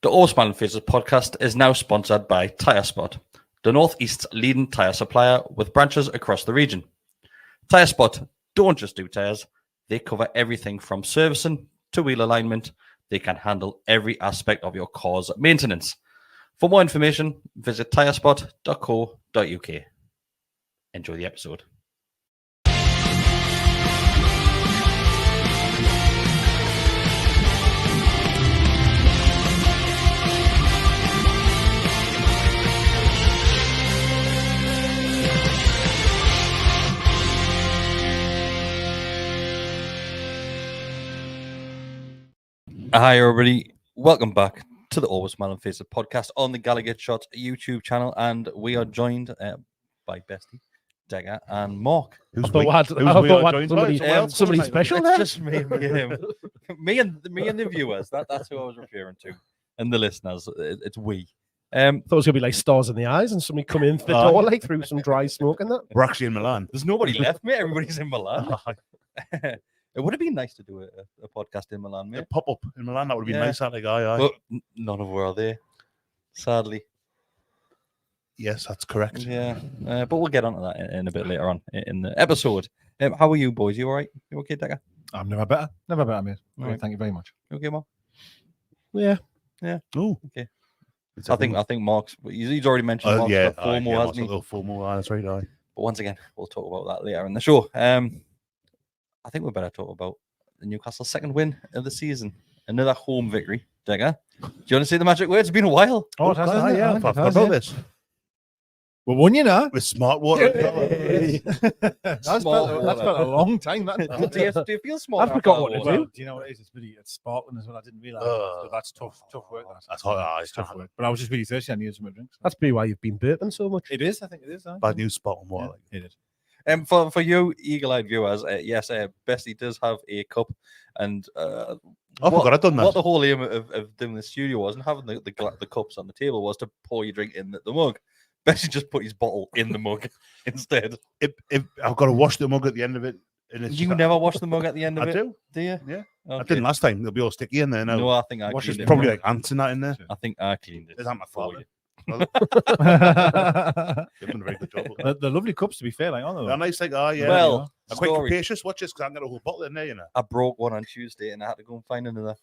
The All Milan Faces podcast is now sponsored by TireSpot, the Northeast's leading tyre supplier with branches across the region. TireSpot don't just do tyres, they cover everything from servicing to wheel alignment. They can handle every aspect of your car's maintenance. For more information, visit tirespot.co.uk. Enjoy the episode. Hi, everybody. Welcome back to the Always Milan Faces podcast on the GallowgateShots YouTube channel, and we are joined by Bestie, Degger, and Mark. I thought somebody special It's there. just me and him. me and the viewers. That's who I was referring to, and the listeners. It's we. Thought it was gonna be like stars in the eyes, and somebody come in the door like through some dry smoke and that. We're actually in Milan. There's nobody left, mate. Everybody's in Milan. It would have been nice to do a podcast in Milan, mate. Pop up in Milan, that would have been nice. Like, aye. But none of us are there, sadly. Yes, that's correct. Yeah, but we'll get onto that in a bit later on in the episode. How are you, boys? You all right? You okay, Degger? I'm never better, mate. Right. Thank you very much. You okay, Mark? Yeah. Oh, okay. I think Mark's. He's already mentioned Mark's got four more, hasn't he? A little 4 more. That's right. Aye. But once again, we'll talk about that later in the show. I think we better talk about the Newcastle second win of the season. Another home victory. Degger, do you want to say the magic word? It's been a while. Oh, it has, God, hasn't it? yeah. I I think it forgot has, about yeah. this. We won, you know. With smart water. That's felt a long time. That. Do you feel smart? I forgot what to Well, do. do you know what it is? It's sparkling as well. I didn't realise. Oh. That's tough work. That's hot. It's tough work. But I was just really thirsty. I needed some drinks. That's probably why you've been burping so much. It is. I think it is. Bad news spot on water. Yeah, it is. For you eagle-eyed viewers, yes, Bestie does have a cup, and I forgot I'd done that. What the whole aim of doing the studio was, and having the cups on the table, was to pour your drink in the mug. Bestie just put his bottle in the mug instead. If I've got to wash the mug at the end of it. And it's You never wash the mug at the end of I it? do. Do you? Yeah. Okay. I didn't last time. They'll be all sticky in there now. No, I think I Wash cleaned it. it. Probably like ants in that in there. I think I cleaned it. Is that my for fault? you. You've done a very good job. They're lovely cups, to be fair. Like, aren't they? They're nice, like, yeah. Well, I'm quite story. capacious. Watch this, because I've got a whole bottle in there, you know. I broke one on Tuesday, and I had to go and find another.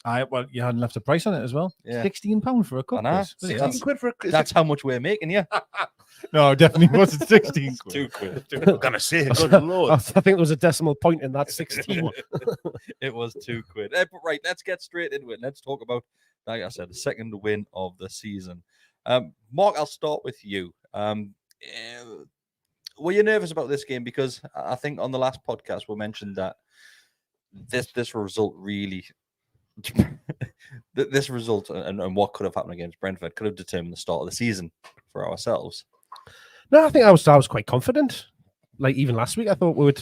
Well, you hadn't left a price on it as well. Yeah. £16 for a cup. I know. Chris. Bloody 16 hell. quid for a... That's how much we're making, yeah. No, it definitely wasn't 16 quid. 2 quid. I'm going to say, good I lord. think there was a decimal point in that 16. It was 2 quid. But right, let's get straight into it. Let's talk about, like I said, the second win of the season. Mark, I'll start with you. Were you nervous about this game? Because I think on the last podcast we mentioned that this result really, this result and what could have happened against Brentford could have determined the start of the season for ourselves. No, I think I was quite confident. Like even last week, I thought we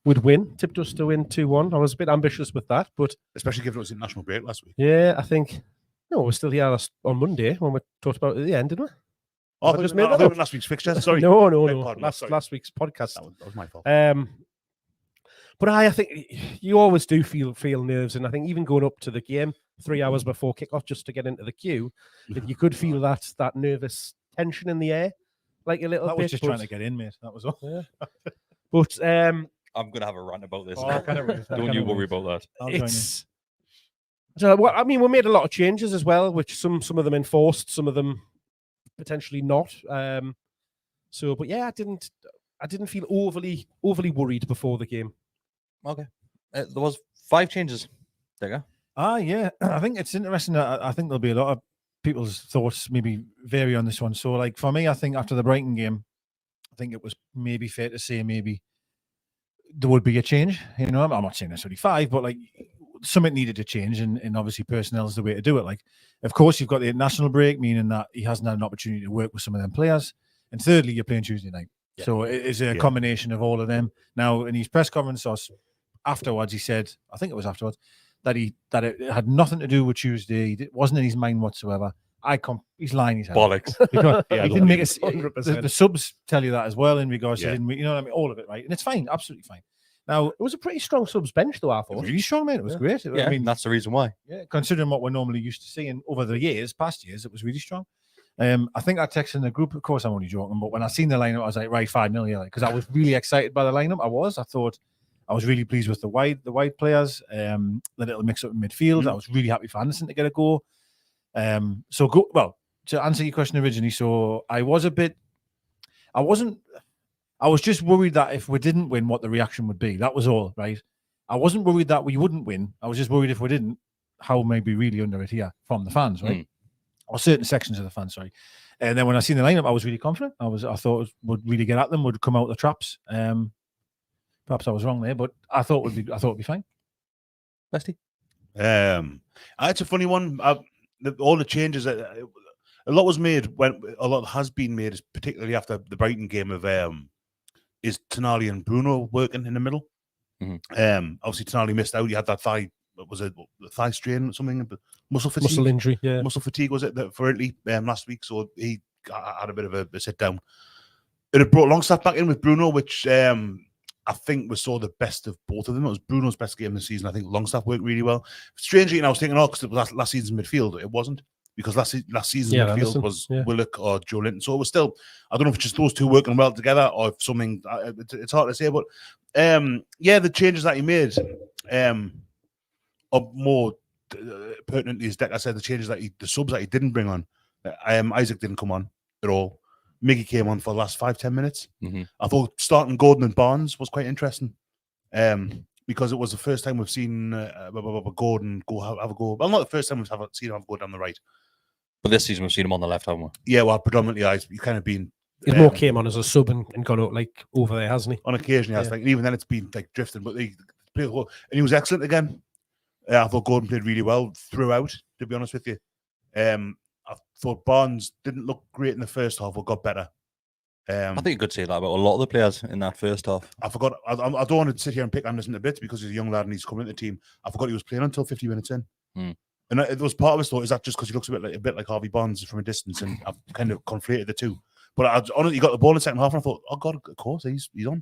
would win. Tipped us to win 2-1. I was a bit ambitious with that, but Especially given it was a national break last week. yeah, I think we're still here on Monday when we talked about it at the end, didn't we? Oh, I I just made made that that up. last week's fixture. Sorry. No. Beg pardon, sorry. Last week's podcast. That was my fault. But I think you always do feel nerves, and I think even going up to the game 3 hours before kickoff just to get into the queue, you could feel that nervous tension in the air, like a little That bit. was just trying to get in, mate. That was all. Yeah. But I'm gonna have a rant about this. Oh, I can't wait. Don't you worry about that. I'll join you. it's. So, well, I mean, we made a lot of changes as well, which some of them enforced, some of them potentially not. But yeah, I didn't feel overly worried before the game. Okay, there was 5 changes. There you go. Yeah. I think it's interesting. I think there'll be a lot of people's thoughts maybe vary on this one. So, like for me, I think after the Brighton game, I think it was maybe fair to say maybe there would be a change. You know, I'm not saying necessarily 5, but like something needed to change, and obviously personnel is the way to do it. Like, of course, you've got the national break, meaning that he hasn't had an opportunity to work with some of them players, and thirdly, you're playing Tuesday night. Yeah. So it is a combination of all of them. Now, in his press conference afterwards, he said, I think it was afterwards, that it had nothing to do with Tuesday. It wasn't in his mind whatsoever. He's lying his head. Bollocks. Because he didn't make it. 100%. The subs tell you that as well in regards to Yeah. you know what I mean, all of it, right? And it's fine, absolutely fine. Now, It was a pretty strong subs bench, though, I it was thought. really strong, mate. It was Yeah. great. Yeah, I mean, that's the reason why. yeah, considering what we're normally used to seeing over the years, past years, it was really strong. I think I texted in the group. Of course, I'm only joking, but when I seen the lineup, I was like, right, 5-0, yeah, because I was really excited by the lineup. I thought I was really pleased with the wide players, the little mix up in midfield. I was really happy for Anderson to get a goal. So go well to answer your question originally. So I was just worried that if we didn't win, what the reaction would be. That was all, right? I wasn't worried that we wouldn't win. I was just worried if we didn't, how maybe really under it here from the fans, right? Or certain sections of the fans, sorry. And then when I seen the lineup, I was really confident. I thought would really get at them, would come out the traps. Perhaps I was wrong there, but I thought it'd be fine. Bestie? It's a funny one. All the changes, a lot was made when a lot has been made, particularly after the Brighton game of is Tonali and Bruno working in the middle. Obviously Tonali missed out. He had that thigh strain or something, muscle fatigue, Muscle injury, yeah. muscle fatigue was it for Italy last week? So he had a bit of a sit down. It had brought Longstaff back in with Bruno, which I think we saw the best of both of them. It was Bruno's best game of the season. I think Longstaff worked really well. Strangely, I was thinking, because it was last season's midfield. It wasn't, because last season's midfield was Willock or Joe Linton. So it was still, I don't know if it's just those two working well together or if something, it's hard to say. But the changes that he made are more pertinent to his deck. I said the subs that he didn't bring on. Isaac didn't come on at all. Miggy came on for the last 5-10 minutes. I thought starting Gordon and Barnes was quite interesting because it was the first time we've seen Gordon have a go. Well, not the first time we've seen him have a go down the right. But this season we've seen him on the left, haven't we? Yeah, well, predominantly he's kind of been... He's more came on as a sub and gone out over there, hasn't he? On occasion, I think. Even then it's been drifting, but he played well. And he was excellent again. I thought Gordon played really well throughout, to be honest with you. I thought Barnes didn't look great in the first half, but got better. I think you could say that about a lot of the players in that first half. I forgot. I don't want to sit here and pick Anderson a bit because he's a young lad and he's coming into the team. I forgot he was playing until 50 minutes in. And it was part of his thought, is that just because he looks a bit like Harvey Barnes from a distance, and I've kind of conflated the two. But I honestly got the ball in the second half and I thought, oh God, of course, he's on.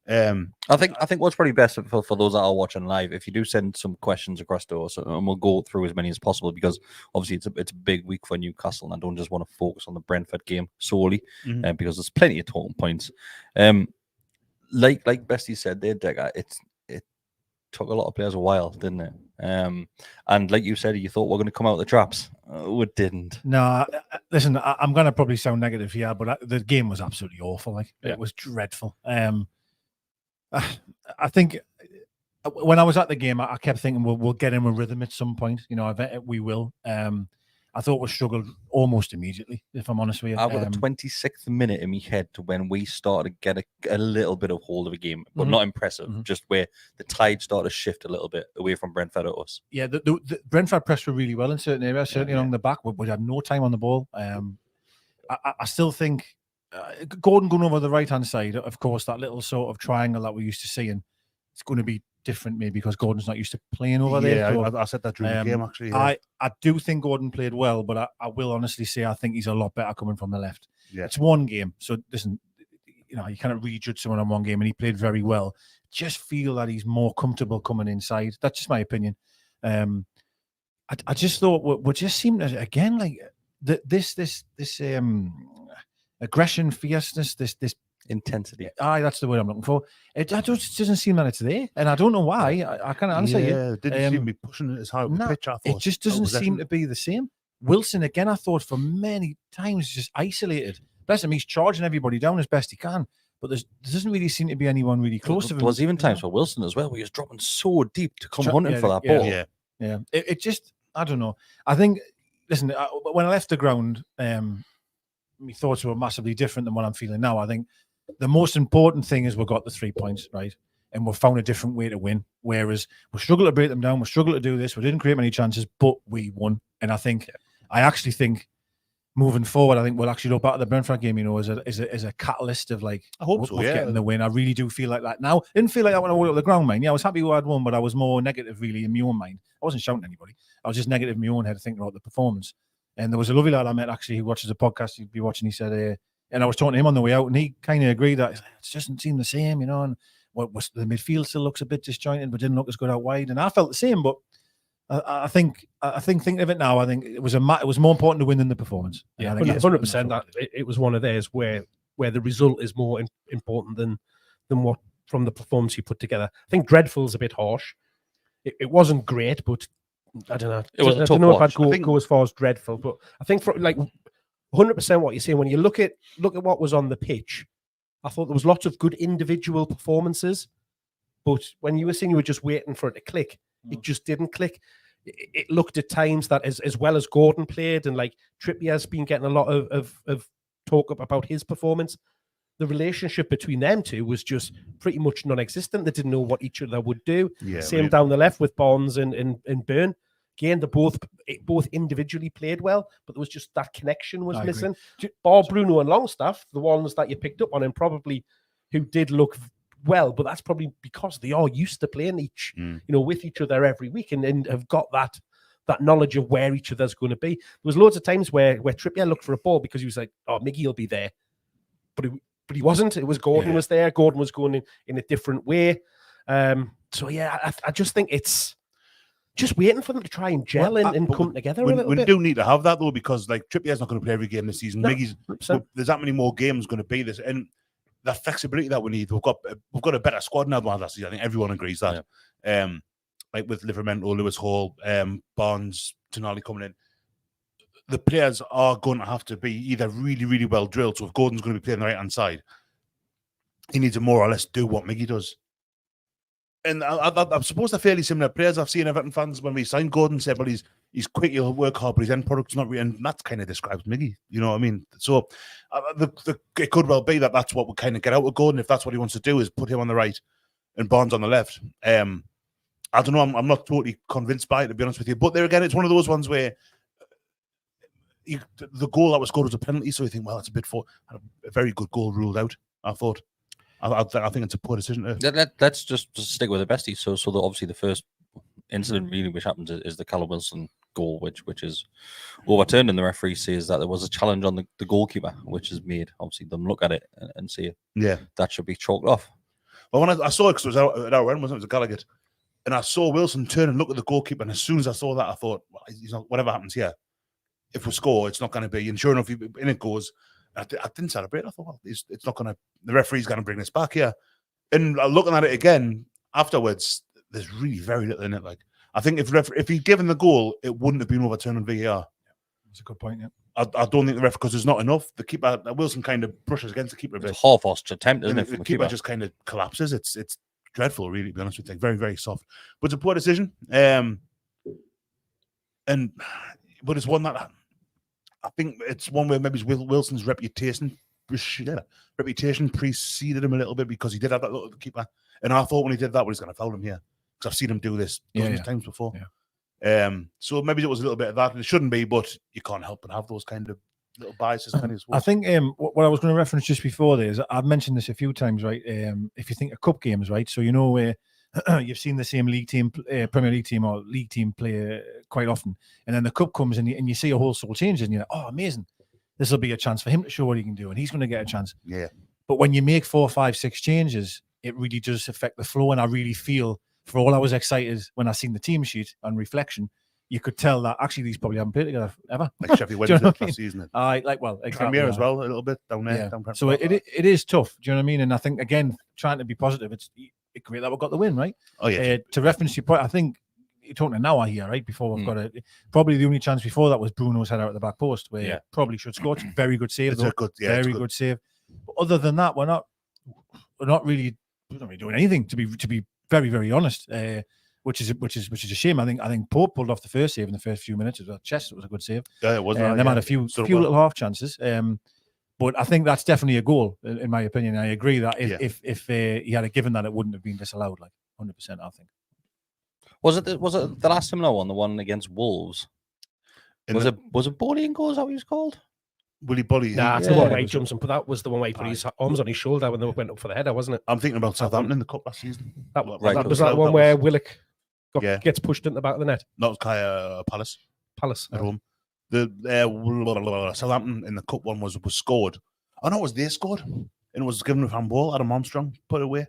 I think what's probably best for those that are watching live, if you do send some questions across to us, and we'll go through as many as possible, because obviously it's a big week for Newcastle, and I don't just want to focus on the Brentford game solely, because there's plenty of talking points. Like Bestie said there, Decker, it took a lot of players a while, didn't it? And like you said, you thought we're going to come out of the traps. We didn't. No, listen, I'm going to probably sound negative here, but the game was absolutely awful. It was dreadful. I think when I was at the game, I kept thinking we'll get in a rhythm at some point. I bet we will. I thought we struggled almost immediately, if I'm honest with you. I got the 26th minute in my head to when we started to get a little bit of hold of a game, but not impressive, just where the tide started to shift a little bit away from Brentford at us. Yeah, the Brentford pressed were really well in certain areas, certainly along the back. We had no time on the ball. I still think Gordon going over the right-hand side, of course, that little sort of triangle that we're used to seeing, it's going to be different maybe because Gordon's not used to playing over there. Yeah, I said that during the game, actually. Yeah. I do think Gordon played well, but I will honestly say I think he's a lot better coming from the left. Yeah. It's one game, so listen, you cannot really judge someone on one game, and he played very well. Just feel that he's more comfortable coming inside. That's just my opinion. I just thought we just seemed to, again, like this aggression, fierceness, this intensity. That's the word I'm looking for. It just doesn't seem that it's there, and I don't know why. I can't answer you. Yeah, didn't seem to be pushing it as hard with the pitch. I thought it just doesn't seem to be the same. Wilson, again, I thought for many times just isolated. Bless him, he's charging everybody down as best he can, but there doesn't really seem to be anyone really close to him. There was even times for Wilson as well where he was dropping so deep to come hunting for that ball. Yeah. It just, I don't know. I think, listen, when I left the ground, my thoughts were massively different than what I'm feeling now. I think the most important thing is we got the 3 points, right? And we've found a different way to win. Whereas we struggled to break them down, we struggled to do this, we didn't create many chances, but we won. And I actually think moving forward, I think we'll actually look back at the Brentford game, as a catalyst of I hope so, getting the win. I really do feel like that now. I didn't feel like that when I walked up the ground, man. Yeah, I was happy we had won, but I was more negative really in my own mind. I wasn't shouting at anybody. I was just negative in my own head thinking about the performance. And there was a lovely lad I met actually who watches the podcast. He'd be watching. He said, and I was talking to him on the way out, and he kind of agreed that it doesn't seem the same, and the midfield still looks a bit disjointed, but didn't look as good out wide. And I felt the same, but I think thinking of it now, I think it was more important to win than the performance. Yeah, I think 100%. That it was one of theirs where the result is more important than what from the performance you put together. I think dreadful's a bit harsh. It wasn't great, but I don't know. It was a I tough don't know watch. if I'd go as far as dreadful, but I think for like 100% what you're saying, when you look at what was on the pitch, I thought there was lots of good individual performances, but when you were saying you were just waiting for it to click, it just didn't click. It looked at times that as well as Gordon played, and like Trippier's been getting a lot of talk about his performance, the relationship between them two was just pretty much non-existent. They didn't know what each other would do. Yeah, Same down the left with Barnes and Byrne. Again, they both individually played well, but there was just that connection was missing. Bar Bruno and Longstaff, the ones that you picked up on, and probably who did look well, but that's probably because they are used to playing with each other every week and have got that knowledge of where each other's going to be. There was loads of times where Trippier looked for a ball because he was like, "Oh, Miggy will be there," but he wasn't. It was Gordon was there. Gordon was going in a different way. So yeah, I just think it's just waiting for them to try and gel and come together a little bit. We do need to have that though, because like Trippier's not going to play every game this season. No, Miggy's, there's that many more games going to be this, and that flexibility that we need. We've got a better squad now than last season. I think everyone agrees that. Yeah. Like with Livermore, Lewis Hall, Barnes, Tonali coming in, the players are going to have to be either really, really well drilled. So if Gordon's going to be playing the right hand side, he needs to more or less do what Miggy does. And I suppose they're fairly similar players. I've seen Everton fans when we signed Gordon said, "Well, he's quick, he'll work hard, but his end product's not really." And that kind of describes Miggy. You know what I mean? So it could well be that that's what we kind of get out of Gordon if that's what he wants to do, is put him on the right and Barnes on the left. I don't know. I'm not totally convinced by it, to be honest with you. But there again, it's one of those ones where the goal that was scored was a penalty, so you think, well, it's a bit a very good goal ruled out. I thought. I think it's a poor decision. Let's just stick with the bestie. So obviously the first incident really which happens is the Callum Wilson goal, which is overturned, and the referee says that there was a challenge on the goalkeeper, which has made obviously them look at it and say, that should be chalked off. Well, when I saw it, because it was at our end, wasn't it? It was a Gallowgate, and I saw Wilson turn and look at the goalkeeper, and as soon as I saw that, I thought, well, he's not, whatever happens here, if we score, it's not going to be. And sure enough, in it goes. I didn't celebrate. I thought, well, it's not going to. The referee's going to bring this back here. And looking at it again afterwards, there's really very little in it. Like, I think if he'd given the goal, it wouldn't have been overturned on VAR. That's a good point. Yeah, I don't think the ref, because there's not enough. The keeper, Wilson, kind of brushes against the keeper a bit. It's a half-assed attempt, isn't it? The keeper just kind of collapses. It's dreadful, really. To be honest with you, very, very soft. But it's a poor decision. But it's one that. I think it's one where maybe Wilson's reputation preceded him a little bit, because he did have that little keeper. And I thought when he did that, well, he's going to foul him here, because I've seen him do this times before. Yeah. So maybe it was a little bit of that. It shouldn't be, but you can't help but have those kind of little biases. I think what I was going to reference just before there is, I've mentioned this a few times, right? If you think of cup games, right? So you know where you've seen the same league team, Premier League team or league team play quite often, and then the cup comes and you see a wholesale change, and you're like, oh, amazing, this will be a chance for him to show what he can do, and he's going to get a chance. Yeah. But when you make 4, 5, 6 changes, it really does affect the flow, and I really feel, for all I was excited when I seen the team sheet on reflection, you could tell that actually these probably haven't played together ever. Like Sheffield Wednesday last season. Exactly. Premier as well, a little bit down there. Yeah. Down so it is tough. Do you know what I mean? And I think, again, trying to be positive, it's great that we got the win, right? Oh yeah. To reference your point, I think you're talking an hour here, right? Before we've got it. Probably the only chance before that was Bruno's header at the back post, where probably should score. It's a very good save. It's very good save. But other than that, we're not really doing anything, to be very, very honest. Which is a shame. I think Pope pulled off the first save in the first few minutes. It was Chester, was a good save. Yeah, it was. They had a few little half chances. But I think that's definitely a goal, in my opinion. I agree that if he had given that, it wouldn't have been disallowed, like 100%. I think. Was it the last similar one, the one against Wolves? Was it Bolly and goal? Is that what he was called? Willy Bolly. Nah, that's the one where he jumps and put. That was the one where he put his arms on his shoulder when they went up for the header, wasn't it? I'm thinking about Southampton in the cup last season. That was that one where Willock gets pushed into the back of the net. That was Palace at home. The Southampton in the cup one was scored. Oh no, they scored, and it was given with handball. Adam Armstrong put it away.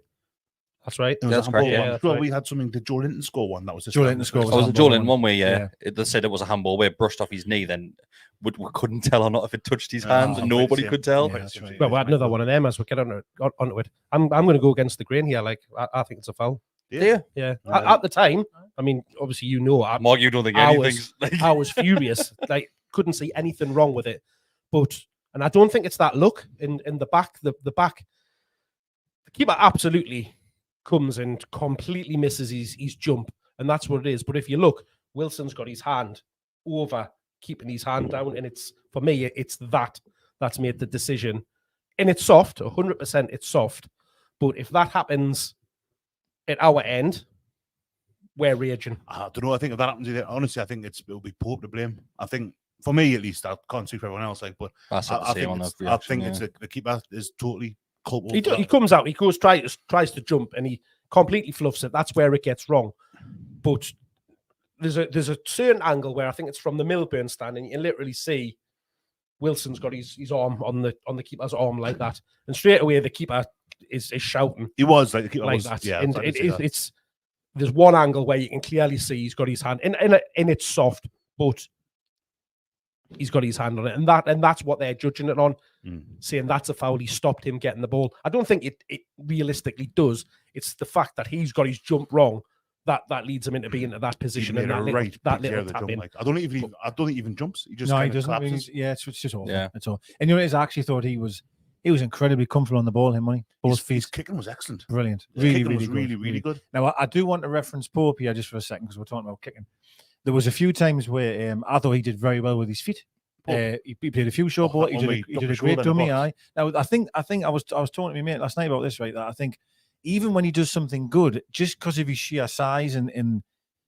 That's right. It was That's a handball correct, one. yeah, that's Sure, right. we had something. Did Joe Linton score one? That was Joe Linton scored. Oh, was it handball Joel in one. one way? Yeah. They said it was a handball where it brushed off his knee. Then we couldn't tell or not if it touched his Ah, hand. quite Nobody the same. could tell. Yeah, that's right. Well, we had another one of them as we get onto it. I'm going to go against the grain here. Like, I think it's a foul. Yeah. Yeah. Right. At the time, I mean, obviously, Mark, you don't think I anything's like I was furious. Like, couldn't see anything wrong with it. And I don't think it's that look in the back. The back, the keeper absolutely comes and completely misses his jump, and that's what it is. But if you look, Wilson's got his hand over keeping his hand down, and it's, for me, it's that's made the decision. And it's soft, 100% it's soft. But if that happens at our end, we're raging. I don't know. I think if that happens, honestly, I think it'll be Pope to blame. I think, for me at least, I can't speak for everyone else. Like, but I said the same on that reaction, it's the keeper is totally culpable. He comes out, he goes, tries to jump, and he completely fluffs it. That's where it gets wrong. But there's a certain angle where I think it's from the Milburn stand, and you can literally see Wilson's got his arm on the keeper's arm like that, and straight away the keeper is shouting. He was like the keeper like was, that. Yeah, And I did see that. it's there's one angle where you can clearly see he's got his hand, and it's soft, but he's got his hand on it, and that's what they're judging it on, saying that's a foul. He stopped him getting the ball. I don't think it realistically does. It's the fact that he's got his jump wrong that leads him into being in that position, and that little tap in. Like, I don't think he even jumps. He just No, he kind of doesn't. collapses. It's just awful. Yeah. It's all. And you know, I actually thought he was incredibly comfortable on the ball. Him, money, both His feet, kicking was excellent. brilliant. His Really, kicking really was good. really good. Now, I do want to reference Pope here just for a second because we're talking about kicking. There was a few times where I thought he did very well with his feet. He played a few short ball. He did a great dummy. Now, I think I was talking to my mate last night about this, right? That I think even when he does something good, just because of his sheer size and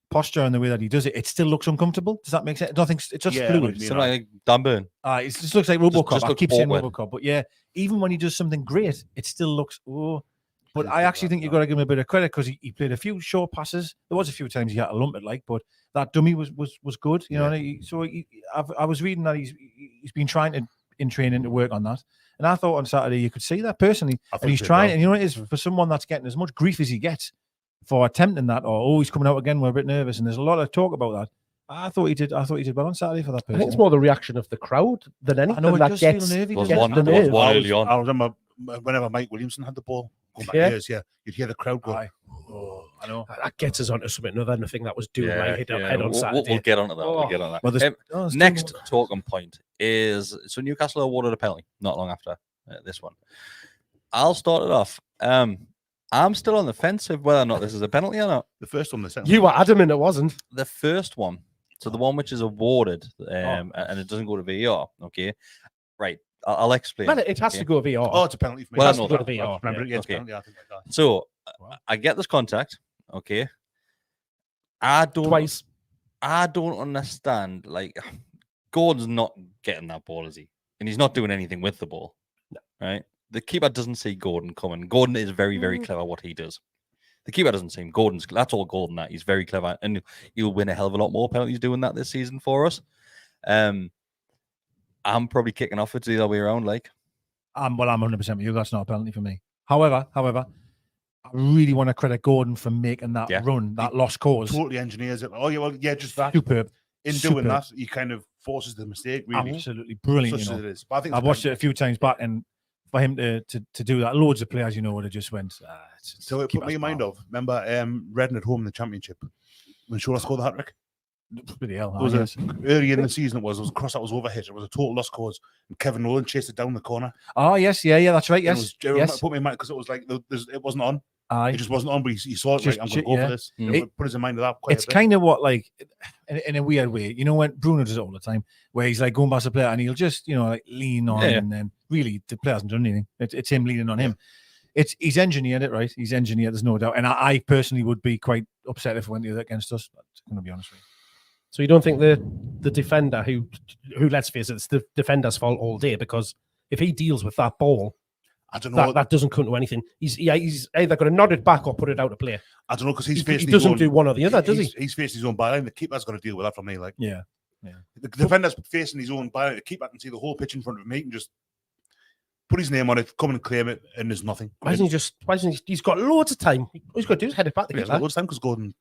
posture and the way that he does it, it still looks uncomfortable. Does that make sense? I don't think it's just fluid. Something like Dan Burn. It just looks like RoboCop. Just I looks keep saying awkward. RoboCop, but yeah, even when he does something great, it still looks But I actually think you've got to give him a bit of credit because he played a few short passes. There was a few times he had to lump it, like, but that dummy was good. You know, I was reading that he's been trying in training to work on that, and I thought on Saturday you could see that personally, and he's trying. And you know what it is for someone that's getting as much grief as he gets for attempting that, or he's coming out again. We're a bit nervous, and there's a lot of talk about that. I thought he did well on Saturday for that person. I think it's more the reaction of the crowd than anything. I know it that does gets, feel nervy. Was gets one the nerve. early on. I remember whenever Mike Williamson had the ball going back years, you'd hear the crowd go. Aye. Oh, I know. That gets us onto something other than the thing that was doing my head on We'll Saturday. get onto that. We'll get on that. Well, there's Next talking point is Newcastle awarded a penalty not long after this one. I'll start it off. I'm still on the fence of whether or not this is a penalty or not. The first one, the second. You were adamant it wasn't. The first one, so the one which is awarded, and it doesn't go to VAR. Okay, right. I'll explain. Man, it has to go VR. Oh, it's a penalty for me. Well, That's I know not that. I remember it against Okay. penalty. I think like that. So I get this contact. Okay, I don't understand. Like, Gordon's not getting that ball, is he? And he's not doing anything with the ball. No. Right? The keeper doesn't see Gordon coming. Gordon is very, very clever what he does. The keeper doesn't see him. That's all Gordon that. He's very clever. And he'll win a hell of a lot more penalties doing that this season for us. I'm probably kicking off it's the other way around, like. I'm 100% with you. That's not a penalty for me. However, I really want to credit Gordon for making that run, that lost cause. Totally engineers it. Oh, yeah, well, yeah, just that. Superb. In doing that, he kind of forces the mistake, really. Absolutely brilliant. Such You as know. it is. But I think I've watched it a few times back, and for him to do that, loads of players, would have just went. So it put me in mind of, remember Redden at home in the Championship when Shola scored the hat-trick? Bloody hell. It was early in the season, it was a cross that was overhit. It was a total lost cause. And Kevin Nolan chased it down the corner. Oh, yes. Yeah, that's right. Yes. It put me in mind because it was like, it wasn't on. Aye. It just wasn't on, but he saw it like, I'm going to go for this. It put us in mind of that quite It's a bit. kind of what, like, in a weird way, when Bruno does it all the time, where he's like going past the player and he'll just, like lean on and then really the player hasn't done anything. It's him leaning on him. He's engineered it, right? He's engineered, there's no doubt. And I personally would be quite upset if it went against us. I'm going to be honest with you. So you don't think the defender who let's face it, it's the defender's fault all day, because if he deals with that ball, I don't know. That doesn't come to anything. He's either going to nod it back or put it out of play. I don't know, because he doesn't do one or the other, does he? He's facing his own byline. The keeper's got to deal with that for me. Like, yeah. The defender's facing his own byline. The keeper can see the whole pitch in front of him. He can just put his name on it, come and claim it, and there's nothing. Why isn't he? He's got loads of time. All he's got to do is head it back. He has loads of time because Gordon.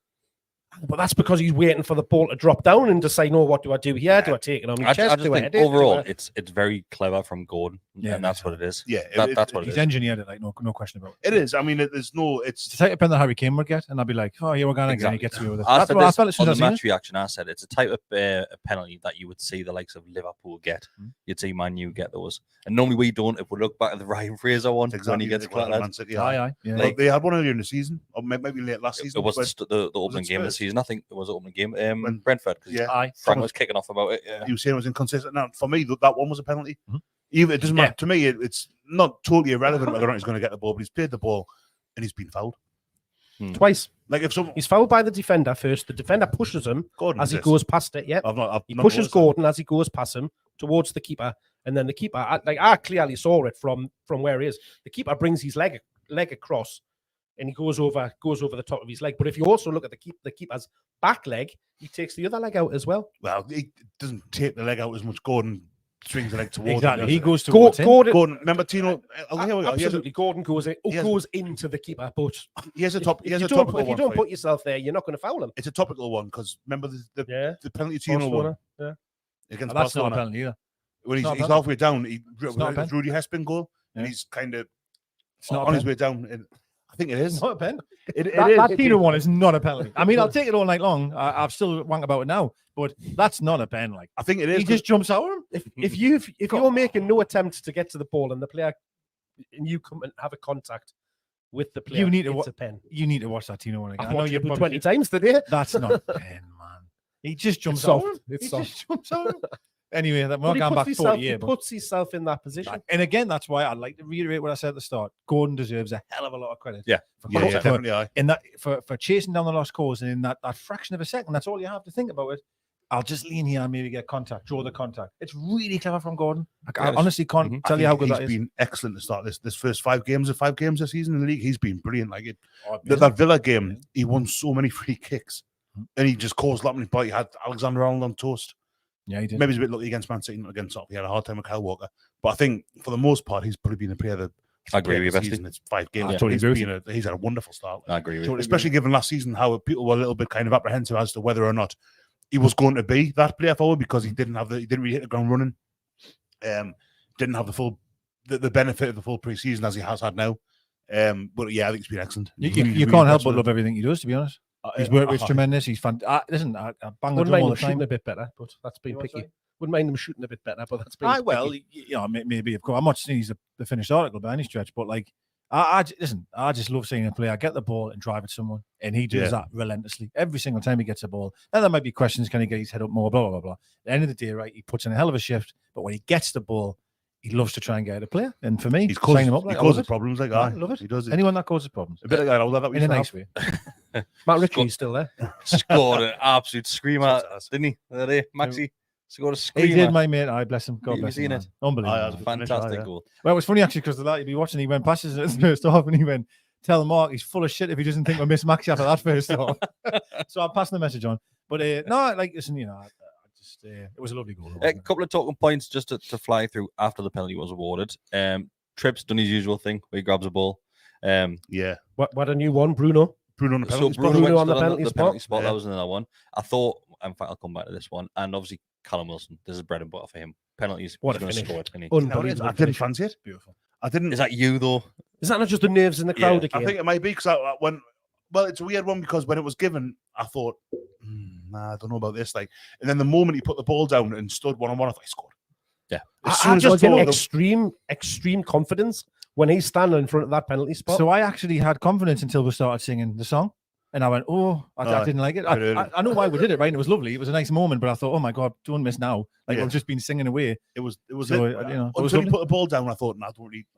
But that's because he's waiting for the ball to drop down and decide, no, what do I do here? Do I take it on my I chest? just Do I think head it? overall, it's very clever from Gordon, Yeah, and that's what it is. Yeah, That's what it He's is. engineered it, like no question about it. It is. I mean, there's no. It's the type of pen that Harry Kane would get, and I'd be like, oh, here we're going again. He Exactly. gets away with it. I That's said what I this felt as soon on as the I seen match reaction. I said it's a type of penalty that you would see the likes of Liverpool get. You'd see Man U get those, and normally we don't. If we look back at the Ryan Fraser one when he gets clattered, it. Aye. Yeah. Well, they had one earlier in the season, or maybe late last season. it was but the opening it game of the Spurs? season. I think it was the opening game. When- Brentford. 'Cause Yeah. Aye. Frank was kicking off about it. Yeah. You were saying it was inconsistent. Now, for me, that one was a penalty. Mhm. Even it doesn't Yeah. matter to me. It's not totally irrelevant whether or not he's going to get the ball, but he's played the ball and he's been fouled. Twice. Like if someone He's fouled by the defender first. The defender pushes him Gordon as he does. goes past it. Yeah. I've He not pushes noticed that. Gordon as he goes past him towards the keeper, and then the keeper, I clearly saw it from where he is. The keeper brings his leg across, and he goes over the top of his leg. But if you also look at the keeper's back leg, he takes the other leg out as well. Well, he doesn't take the leg out as much. Gordon swings the leg towards Exactly. him. He goes towards him. Gordon, Remember Tino? absolutely. Gordon goes has- goes into the keeper, but He has a top. He if has you a don't, topical if you one. don't for put yourself there, you're not going to foul him. It's a topical one because remember the Yeah. penalty Tino Barcelona, won against That's not a Barcelona. penalty either. When It's not a he's penalty. halfway down, It's not a pen. Rudy Hespin goal, and Yeah. he's kind of It's not a on his pen. way down. And I think it is. It's not a pen. It That is. Tino one is not a penalty. I mean, I'll take it all night long. I've still wank about it now, but that's not a pen. Like I think it is. he just jumps over him. If you're making no attempt to get to the ball and the player and you come and have a contact with the player, You need to it's a pen. You need to watch that Tino one again. I've I know watched you it probably 20 times today. That's not a pen, man. He just jumps soft. over him. It's He soft. just jumps over him. Anyway, we're But not he going back puts 40 himself, years. he puts himself in that position. And again, that's why I'd like to reiterate what I said at the start. Gordon deserves a hell of a lot of credit. Yeah. For, Yeah, for- definitely. I. in that for chasing down the lost cause, and in that fraction of a second, that's all you have to think about it. I'll just lean here and maybe get contact, draw the contact. It's really clever from Gordon. I Yes. honestly can't Mhm. tell you how good that He's is. been excellent to start this first 5 games this season in the league. He's been brilliant. Like it, Oh, that Villa game, he won so many free kicks, and he just caused that many. But he had Alexander Arnold on toast. Yeah, he did. Maybe he's a bit lucky against Man City, not against He had a hard time with Kyle Walker, but I think for the most part, he's probably been the player that. I agree with you, Bestie. It's 5 games. I totally He's agree with he's had a wonderful start. I agree with you. Especially given last season how people were a little bit kind of apprehensive as to whether or not he was going to be that player forward because he didn't really hit the ground running. Didn't have the benefit of the full preseason as he has had now. But yeah, I think it's been excellent. You Really, can't really help impressed but with love it. everything he does, to be honest. His work rate's tremendous. He's fantastic. Listen, I bang the Wouldn't drum mind all him the shooting time. a bit better, but that's been You what, picky. sorry? Wouldn't mind him shooting a bit better, but that's been Aye, well, picky. maybe of course. I'm not saying he's the finished article by any stretch, but like, listen, I just love seeing a player get the ball and drive at someone, and he does that relentlessly every single time he gets the ball. And there might be questions: can he get his head up more? Blah blah blah blah. At the end of the day, right, he puts in a hell of a shift, but when he gets the ball, he loves to try and get a player. And for me, He's sign him up. he Like, I causes love it. problems. Like I I love it. He does it. Anyone that causes problems A bit like that older that we in a used to nice have. way. Matt Ritchie's still there. Scored an absolute screamer, didn't he? The other day, Maxi scored a He screamer. did, my mate. I bless him. God You bless seen him. it? Man. Unbelievable. Aye, man. that's Fantastic yeah. goal. Well, it was funny actually because the lad you'd be watching, he went past us in the first half, and he went, "Tell Mark he's full of shit if he doesn't think we miss Maxi after that first half." So I'm passing the message on. But no, like listen, I just it was a lovely goal. A couple of talking points just to fly through after the penalty was awarded. Tripp's done his usual thing where he grabs a ball. Yeah. What a new one, Bruno. Bruno on the So penalty spot. Bruno went on the stood penalty spot. Yeah. That was another one. I thought, in fact, I'll come back to this one. And obviously, Callum Wilson. This is bread and butter for him. Penalties. What he's a going to finish. score it, isn't he? Unbelievable. I didn't finish. fancy it. Beautiful. I didn't. Is that you though? Is that not just the nerves in the crowd Yeah, again? I think it might be because it's a weird one because when it was given, I thought, nah, I don't know about this. Like, and then the moment he put the ball down and stood 1-on-1, I thought he scored. Yeah. As soon I as just I get saw extreme confidence when he's standing in front of that penalty spot. So I actually had confidence until we started singing the song. And I went, I didn't like it. I know why we did it, right? And it was lovely. It was a nice moment, but I thought, oh my God, don't miss now. Like I've just been singing away. it was So, it. it was Until he lovely. put the ball down, I thought, nah,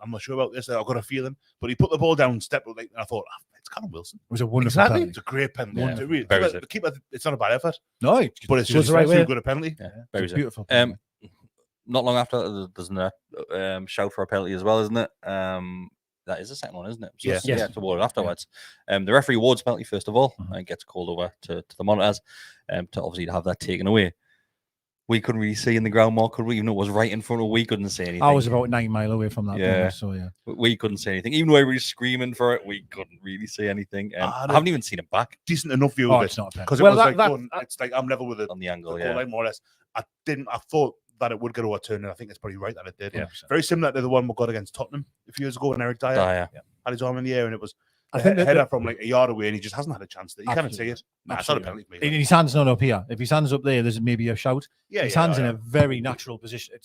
I'm not sure about this. I've got a feeling. But he put the ball down, stepped up, and I thought, it's Callum Wilson. It was a wonderful Exactly. penalty. It's a great penalty. Yeah. It really- Buries the it. keeper, it's not a bad effort, No, but it's It was just the right too way. good a penalty. Yeah. it's Buries it. beautiful. Not long after, there's a shout for a penalty as well, isn't it? That is the second one, isn't it? So Yeah. yeah, it's awarded afterwards. The referee awards penalty first of all and gets called over to the monitors to obviously have that taken away. we couldn't really see in the ground more, could we? Even though it was right in front of, we couldn't see anything. I was about 9 mile away from that. Yeah. Corner, so yeah. We couldn't see anything. Even though everybody was screaming for it, we couldn't really see anything. I haven't even seen it back Decent enough view Oh, of it's it not a because Well, it was that- like it's like I'm level with it on the angle. the Yeah, goal line more or less. I thought that it would get overturned, and I think it's probably right that it did. Yeah. Very similar to the one we got against Tottenham a few years ago when Eric Dyer Dyer. had his arm in the air, and it was I a think that header from like a yard away, and he just hasn't had a chance. You can't see Absolutely. it. Nah, it's not a Absolutely. penalty. for me. His hand's not up here. If his hand's up there, there's maybe a shout. Yeah, His yeah, hand's yeah. in a very natural position.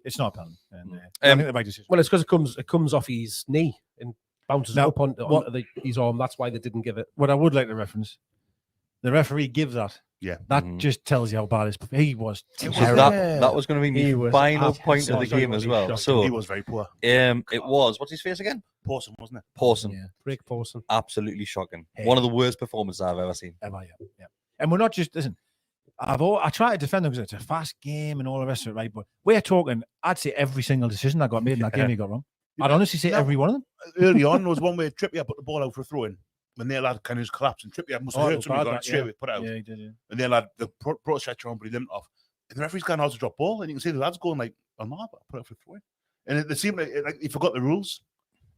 It's not a penalty. And, I think the right decision. Well, it's because it comes off his knee and bounces Now, up onto his arm. That's why they didn't give it. What I would like to reference, the referee gives that. Yeah. That Mhm. just tells you how bad he was. That was going to be He the was final point of the absolutely game as well. shocking. So He was very poor. it was, what's his face again? Pawson, wasn't it? Pawson. Yeah. Rick Pawson. Absolutely shocking. Hey. One of the worst performances I've ever seen. Ever, yeah. And we're not just listen. I try to defend them because it's a fast game and all the rest of it, right? But we're talking. I'd say every single decision that got made in that game he got wrong. I'd honestly say No. every one of them. Early on, there was one where Trippier put the ball out for a throw in when their lad kind of just collapsed, and Trippier must have Oh, hurt somebody, got bad, it straight yeah. away, put it out. Yeah, he did. Yeah. And their lad, the pro stretcher on, but he limped off. And the referee's going out to drop ball, and you can see the lad's going like, "I'm not, but I put it out for a throw in." And it seemed like he forgot the rules.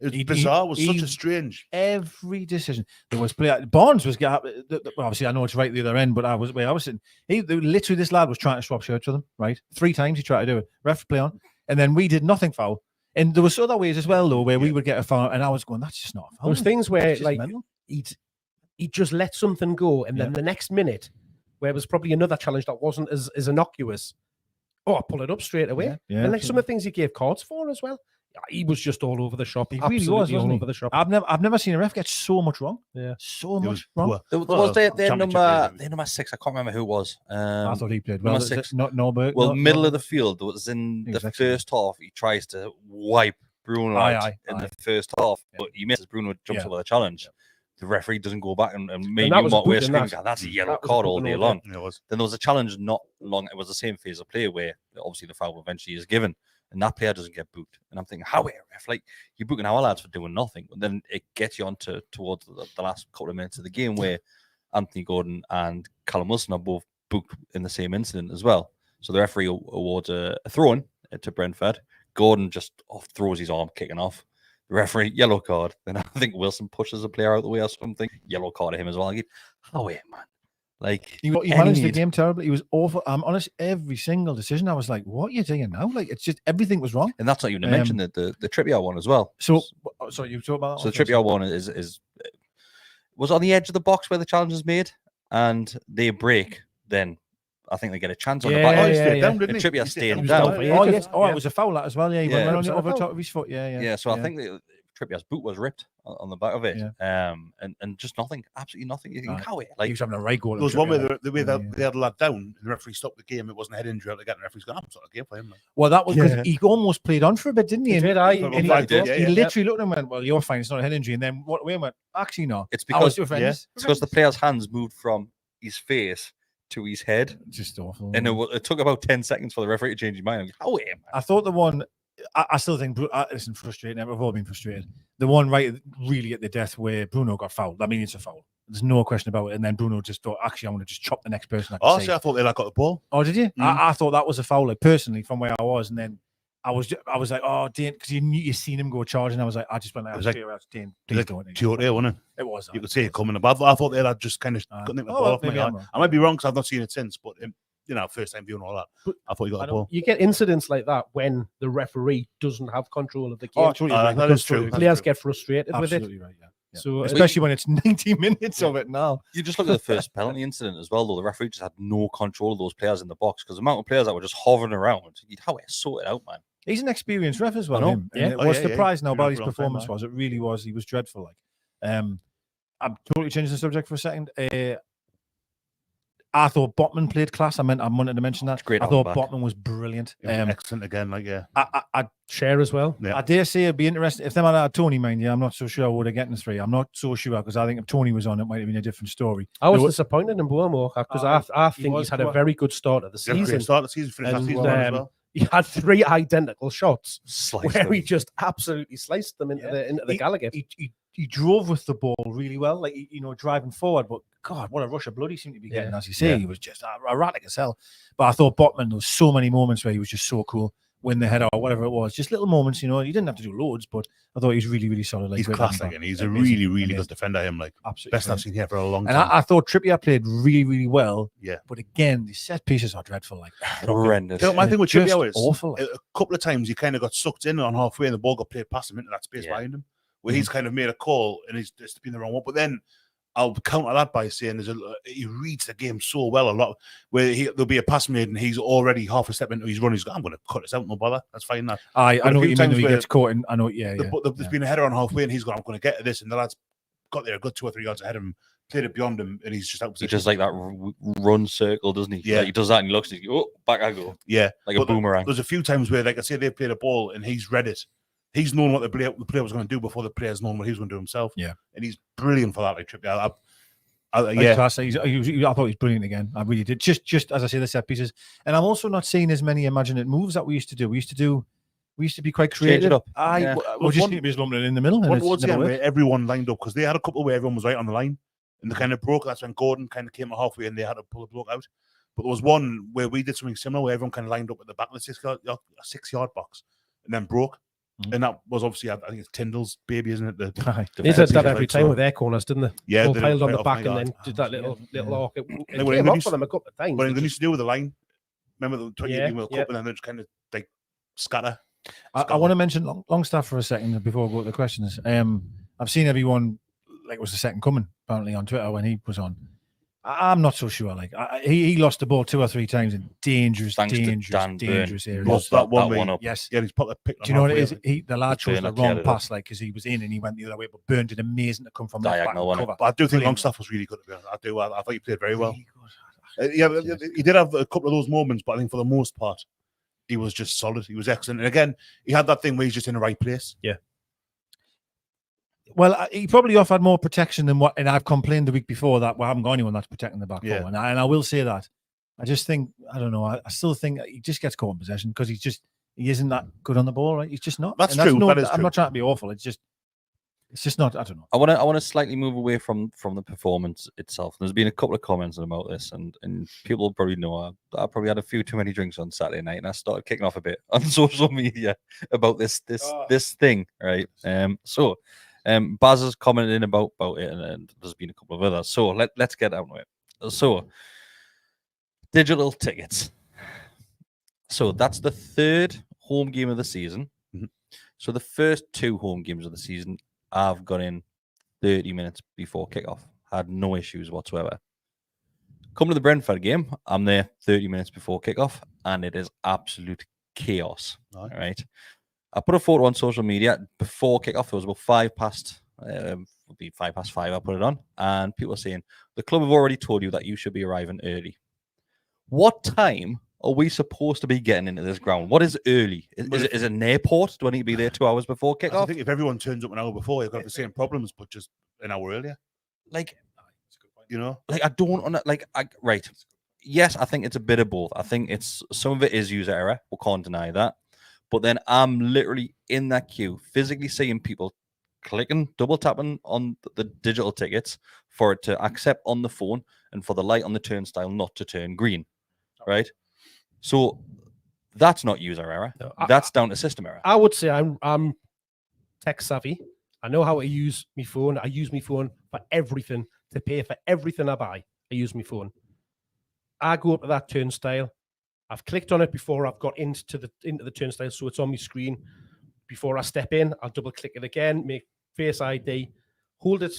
It was bizarre. It was such a strange. Every decision there was play. Barnes was well, obviously I know it's right the other end, but I was sitting. Literally this lad was trying to swap shirts with him. Right, 3 times he tried to do it. Ref play on, and then we did nothing foul. And there was other ways as well though where we would get a foul, and I was going, "That's just not a foul." There was things where That's just like mental. he'd just let something go, and then the next minute, where it was probably another challenge that wasn't as innocuous. Oh, I pull it up straight away. Yeah, And like some of the things he gave cards for as well. He was just all over the shop. He really was, Absolutely wasn't all he? over the shop. I've never seen a ref get so much wrong. Yeah. So It much was wrong. poor. There Well, was their championship number 6. I can't remember who it was. I thought he played well. number Is it 6. Not Norberg. Well, middle of the field was in He the was excellent. first half. He tries to wipe Bruno out in the first half, Yeah. but he misses. Bruno jumps Yeah. over the challenge. Yeah. The referee doesn't go back and maybe that was a Mark Weir boot in screaming, that. "That's a yellow That was a card boot all in day all long." It was. Then there was a challenge not long. It was the same phase of play where obviously the foul eventually is given, and that player doesn't get booked. And I'm thinking, how are ref? Like you're booking our lads for doing nothing, but then it gets you on towards the last couple of minutes of the game where Anthony Gordon and Callum Wilson are both booked in the same incident as well. So the referee awards a throw-in to Brentford. Gordon just throws his arm, kicking off. The referee, yellow card. Then I think Wilson pushes a player out the way or something. Yellow card to him as well. Like, how man? Like He managed the game terribly. He was awful. I'm honest. Every single decision, I was like, "What are you doing now?" Like it's just everything was wrong. And that's not even to mention the Trippier one as well. So you talk about that. So the Trippier one is was on the edge of the box where the challenge is made, and they break. Then I think they get a chance on the back. Oh, he Yeah, stayed yeah. down, And didn't he? Trippier He stayed stayed down. down. Oh Yeah, yes. Oh, yeah. it was a foul that as well. Yeah, he Yeah. went around Yeah, it over the foul. top of his foot. Yeah. Yeah, so I think that Trippier's boot was ripped on the back of it, and just nothing, absolutely nothing. You think, how he like was having a right goal. There was one where Trippier. the way they had the lad down, and the referee stopped the game. It wasn't a head injury out again. The referee's gone, I'm sort of game for him. Like. Well, that was because Yeah. he almost played on for a bit, didn't he? He And- did, aye. and He he, did, yeah, he yeah. literally looked at him and went, "Well, you're fine. It's not a head injury." And then what? We went, "Actually, no." it's I was because friends. it's because the player's hands moved from his face to his head, Just awful. and it took about 10 seconds for the referee to change his mind. How man? I thought the one. I still think listen, frustrating. We've all been frustrated. The one right, really at the death where Bruno got fouled. I mean, it's a foul. There's no question about it. And then Bruno just thought, actually, I'm going to just chop the next person. I can Oh, see. see, I thought they got the ball. Oh, did you? Mm. I thought that was a foul, like personally, from where I was, and then I was like, oh, Dane, because you seen him go charging. I was like, I just went like, It was like- Dane, It was please like don't. Toyota, wasn't it? It was. You could see it coming. But I thought they had just kind of got the ball off my maybe hand. I'm wrong. I might be wrong because I've not seen it since, but first time viewing all that. But I thought he got the ball. You get incidents like that when the referee doesn't have control of the game. Oh, totally right. that That's is true. totally right. Players get frustrated with it. Absolutely right. Yeah. So Especially when it's 90 minutes of it now. You just look at the first penalty incident as well, though. The referee just had no control of those players in the box because the amount of players that were just hovering around, how it sorted out, man. He's an experienced ref as well. I know. Him. Yeah. And it Oh, was yeah, yeah. surprised now Been about around his for a long time, performance man. was. It really was. He was dreadful. Like, I'm totally changing the subject for a second. I thought Botman played class. I wanted to mention that. great I to have thought him back. Botman was brilliant. Excellent again, like yeah. I share as well. Yeah. I dare say it'd be interesting if them had Tony, mind you. I'm not so sure I would have gotten 3. I'm not so sure because I think if Tony was on, it might have been a different story. I was There disappointed in Bournemouth because I he think was he's had a poor. very good start of the He had a great season. start of the season, finished that And, season well as um, well. He had 3 identical shots Sliced where them. he just absolutely sliced them into the Gallowgate. He he drove with the ball really well, like driving forward. But God, what a rush of blood he seemed to be getting, as you say. He was just erratic as hell. But I thought Botman, there was so many moments where he was just so cool. Win the header or whatever it was, just little moments. He didn't have to do loads, but I thought he was really, really solid. Like, he's class, and he's a really, really good defender. Him, like, absolutely best I've seen here for a long time. And I thought Trippier played really, really well. Yeah, but again, the set pieces are dreadful. Like, horrendous. My thing with Trippier is awful. A couple of times he kind of got sucked in on halfway, and the ball got played past him into that space behind him, where he's kind of made a call and he's just been the wrong one. But then I'll counter that by saying he reads the game so well a lot, where there'll be a pass made and he's already half a step into his run. He's I'm going to cut this out, no bother. That's fine. That I know what you mean. He gets caught in. I know. There's been a header on halfway and he's gone, I'm going to get to this, and the lad's got there a good 2 or 3 yards ahead of him, played it beyond him, and he's just out. He does like that run circle, doesn't he? Yeah, he does that and he looks. He's back I go. Yeah, like a boomerang. There's a few times where, like I say, they played a ball and he's read it. He's known what the player was going to do before the player's known what he was going to do himself. Yeah, and he's brilliant for that. Like Trippier. I thought he was brilliant again. I really did. Just as I say, the set pieces, and I'm also not seeing as many imaginative moves that we used to do. We used to be quite creative. Change it up. We just need to be just lumping it in the middle. What's the end where everyone lined up, because they had a couple where everyone was right on the line, and they kind of broke. That's when Gordon kind of came halfway, and they had to pull the bloke out. But there was one where we did something similar, where everyone kind of lined up at the back of the 6-yard box, and then broke. And that was obviously, I think it's Tyndall's baby, isn't it? They did that every time with their corners, didn't they? Yeah, all piled on the back and then did that little arc. It came off for them a couple of times. But they used to do with the line. Remember the 2018 World Cup, and then they just kind of like scatter. I want to mention Longstaff for a second before I go to the questions. I've seen everyone, like it was the second coming, apparently, on Twitter when he was on. I'm not so sure. Like he lost the ball 2 or 3 times in dangerous areas. Lost that one up. Yes. Yeah, he's put the pick. Do you know what it is? The lad chose the wrong pass, like, because he was in and he went the other way. But Burn did amazing to come from that back cover. But I do think Longstaff was really good. To be honest, I do. I thought he played very well. Yeah, he did have a couple of those moments, but I think for the most part, he was just solid. He was excellent. And again, he had that thing where he's just in the right place. Yeah. Well, he probably offered more protection than what, and I've complained the week before that we haven't got anyone that's protecting the back four, and I will say that. I just think, I don't know, I still think he just gets caught in possession because he isn't that good on the ball, right? He's just not. That's true. That is true. I'm not trying to be awful. It's just not. I don't know. I want to slightly move away from the performance itself. There's been a couple of comments about this, and people probably know I probably had a few too many drinks on Saturday night, and I started kicking off a bit on social media about this thing, right? Baz has commented in about it, and there's been a couple of others. So let's get down to it. So digital tickets. So that's the 3rd home game of the season. Mm-hmm. So the first 2 home games of the season, I've got in 30 minutes before kickoff. Had no issues whatsoever. Come to the Brentford game, I'm there 30 minutes before kickoff, and it is absolute chaos. All right. I put a photo on social media before kickoff. It was about 5 past. Would be 5 past 5. I put it on, and people are saying the club have already told you that you should be arriving early. What time are we supposed to be getting into this ground? What is early? Is it an airport? Do I need to be there 2 hours before kickoff? I think if everyone turns up an hour before, you've got the same problems, but just an hour earlier. Like, like I don't right. Yes, I think it's a bit of both. I think it's some of it is user error. We can't deny that. But then I'm literally in that queue, physically seeing people clicking, double tapping on the digital tickets for it to accept on the phone and for the light on the turnstile not to turn green, right? So that's not user error. No, that's down to system error. I would say I'm tech savvy. I know how to use my phone. I use my phone for everything, to pay for everything I buy. I use my phone. I go up to that turnstile. I've clicked on it before I've got into the turnstile, so it's on my screen. Before I step in, I'll double click it again, make Face ID, hold it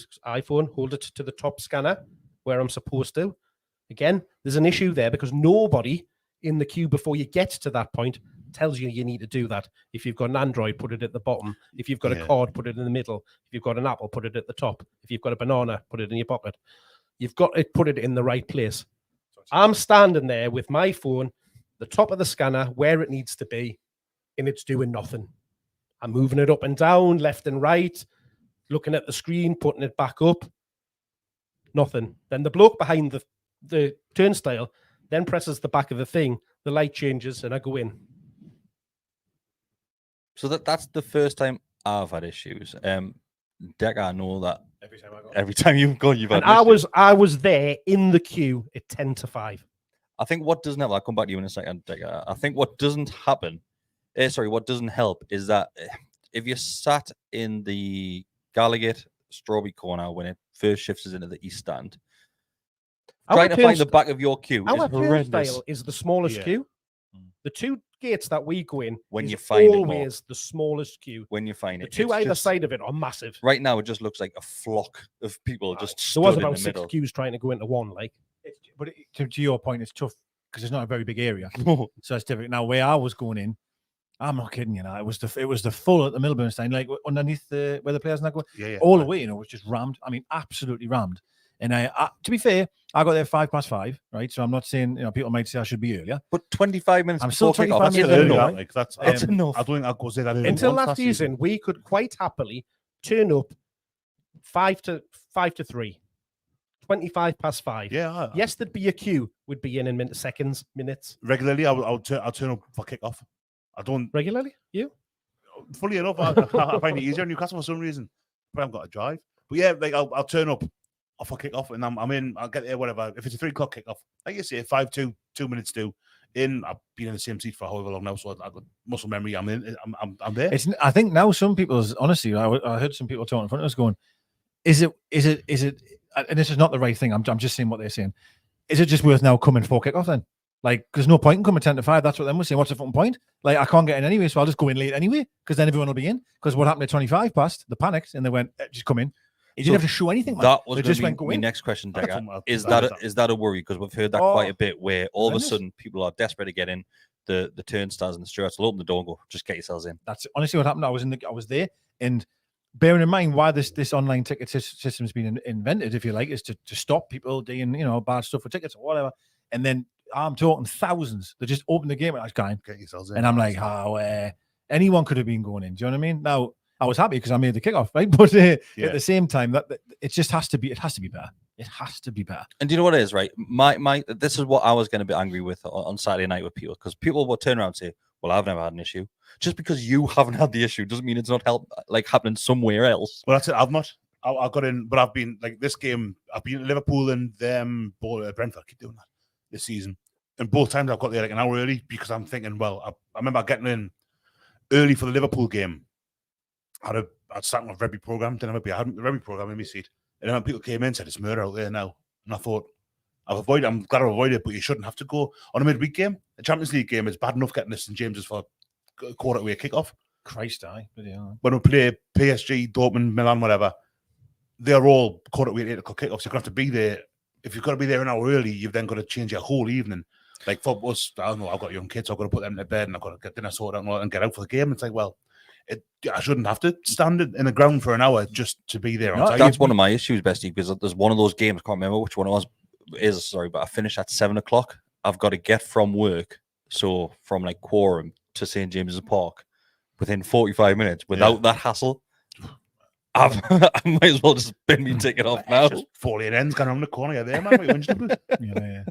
to the top scanner where I'm supposed to. Again, there's an issue there because nobody in the queue before you get to that point tells you need to do that. If you've got an Android, put it at the bottom. If you've got a card, put it in the middle. If you've got an Apple, put it at the top. If you've got a banana, put it in your pocket. You've got to put it in the right place. I'm standing there with my phone, the top of the scanner, where it needs to be, and it's doing nothing. I'm moving it up and down, left and right, looking at the screen, putting it back up. Nothing. Then the bloke behind the turnstile then presses the back of the thing, the light changes, and I go in. So that's the first time I've had issues. Decker, I know that Every time I go. every time you go, you've had And an issue. I was there in the queue at 10 to 5. I think what doesn't help, I'll come back to you in a second, Decker. I think what doesn't happen, what doesn't help is that if you sat in the Gallowgate strawberry corner when it first shifts into the east stand, trying to find the back of your queue is Our horrendous. turnstile is the smallest Yeah. queue. The two gates that we go in When is you find it, always the smallest queue. When you find The it, two it's either just- side of it are massive. Right now, it just looks like a flock of people just There stood was in about the 6 middle. queues trying to go into one. Like, But to your point, it's tough because it's not a very big area, so it's difficult. Now, where I was going in, I'm not kidding you. Now it was the full at the Milburn stand, like underneath where the players not going all the way. You know, it was just rammed. I mean, absolutely rammed. And I to be fair, I got there 5:05, right? So I'm not saying people might say I should be earlier. But 25 minutes I'm still before kickoff, 25 that's minutes still early, enough. right? Like that's It's enough. I don't think I'll go say that until once last season, we could quite happily turn up 5 to 3, 25 past 5. Yeah. Yes, there'd be a queue. Would be in minutes. Regularly, I'll turn up for kickoff. I don't Regularly, you? fully enough. I find it easier in Newcastle for some reason, but I've got to drive. But yeah, like I'll turn up for kickoff, and I'm in. I'll get there whatever. If it's a 3 o'clock kickoff, like you say, 5 2 minutes to. I've been in the same seat for however long now, so I've got muscle memory. I'm in. I'm there. I think now some people's honestly, I heard some people talking in front of us going, is it? And this is not the right thing. I'm just saying what they're saying. Is it just worth now coming for kickoff then? Like, there's no point in coming 10 to 5. That's what them was saying. What's the fucking point? Like, I can't get in anyway, so I'll just go in late anyway, because then everyone will be in. Because what happened at 25 past, they panicked and they went, just come in. You didn't have to show anything. Man. That was They just just went, go my in. next question, That's Decker. what- Is that- that a worry? Because we've heard that Oh, quite a bit, where all of a horrendous. sudden people are desperate to get in. The turnstiles and the stewards will open the door and go, just get yourselves in. That's honestly what happened. I was there, and bearing in mind why this online ticket system's been invented, if you like, is to stop people doing bad stuff for tickets or whatever. And then I'm talking thousands. They just open the game and I was going, Get yourselves in. and I'm like, how anyone could have been going in. Do you know what I mean? Now I was happy because I made the kickoff, right? But at the same time, that it just has to be. It has to be better. It has to be better. And do you know what it is, right? This is what I was going to be angry with on Saturday night with people, because people will turn around and say, well, I've never had an issue. Just because you haven't had the issue doesn't mean it's not happening somewhere else. Well, that's it. I've not. I got in, but I've been like this game. I've been at Liverpool and them Brentford. I keep doing that this season, and both times I've got there like an hour early because I'm thinking, well, I remember getting in early for the Liverpool game. I'd sat on a rugby program. Then I had the rugby program in my seat, and then when people came in and said it's murder out there now, and I thought I'm glad I've avoided it, but you shouldn't have to go on a midweek game. A Champions League game is bad enough getting to St James's for a quarter away kickoff. Christ, yeah. When we play PSG, Dortmund, Milan, whatever, they're all quarter away 8 o'clock kickoffs. You're going to have to be there. If you've got to be there an hour early, you've then got to change your whole evening. Like for us, I don't know, I've got young kids, so I've got to put them to bed and I've got to get dinner sorted out and get out for the game. It's like, well, I shouldn't have to stand in the ground for an hour just to be there. No, that's one of my issues, Bestie, because there's one of those games, I can't remember which one it was, but I finish at 7 o'clock. I've got to get from work, so from like Quorum to St James's Park within 45 minutes without that hassle. I might as well just bin me ticket off now. Just 4 lane ends going around the corner. You're there, man. Yeah.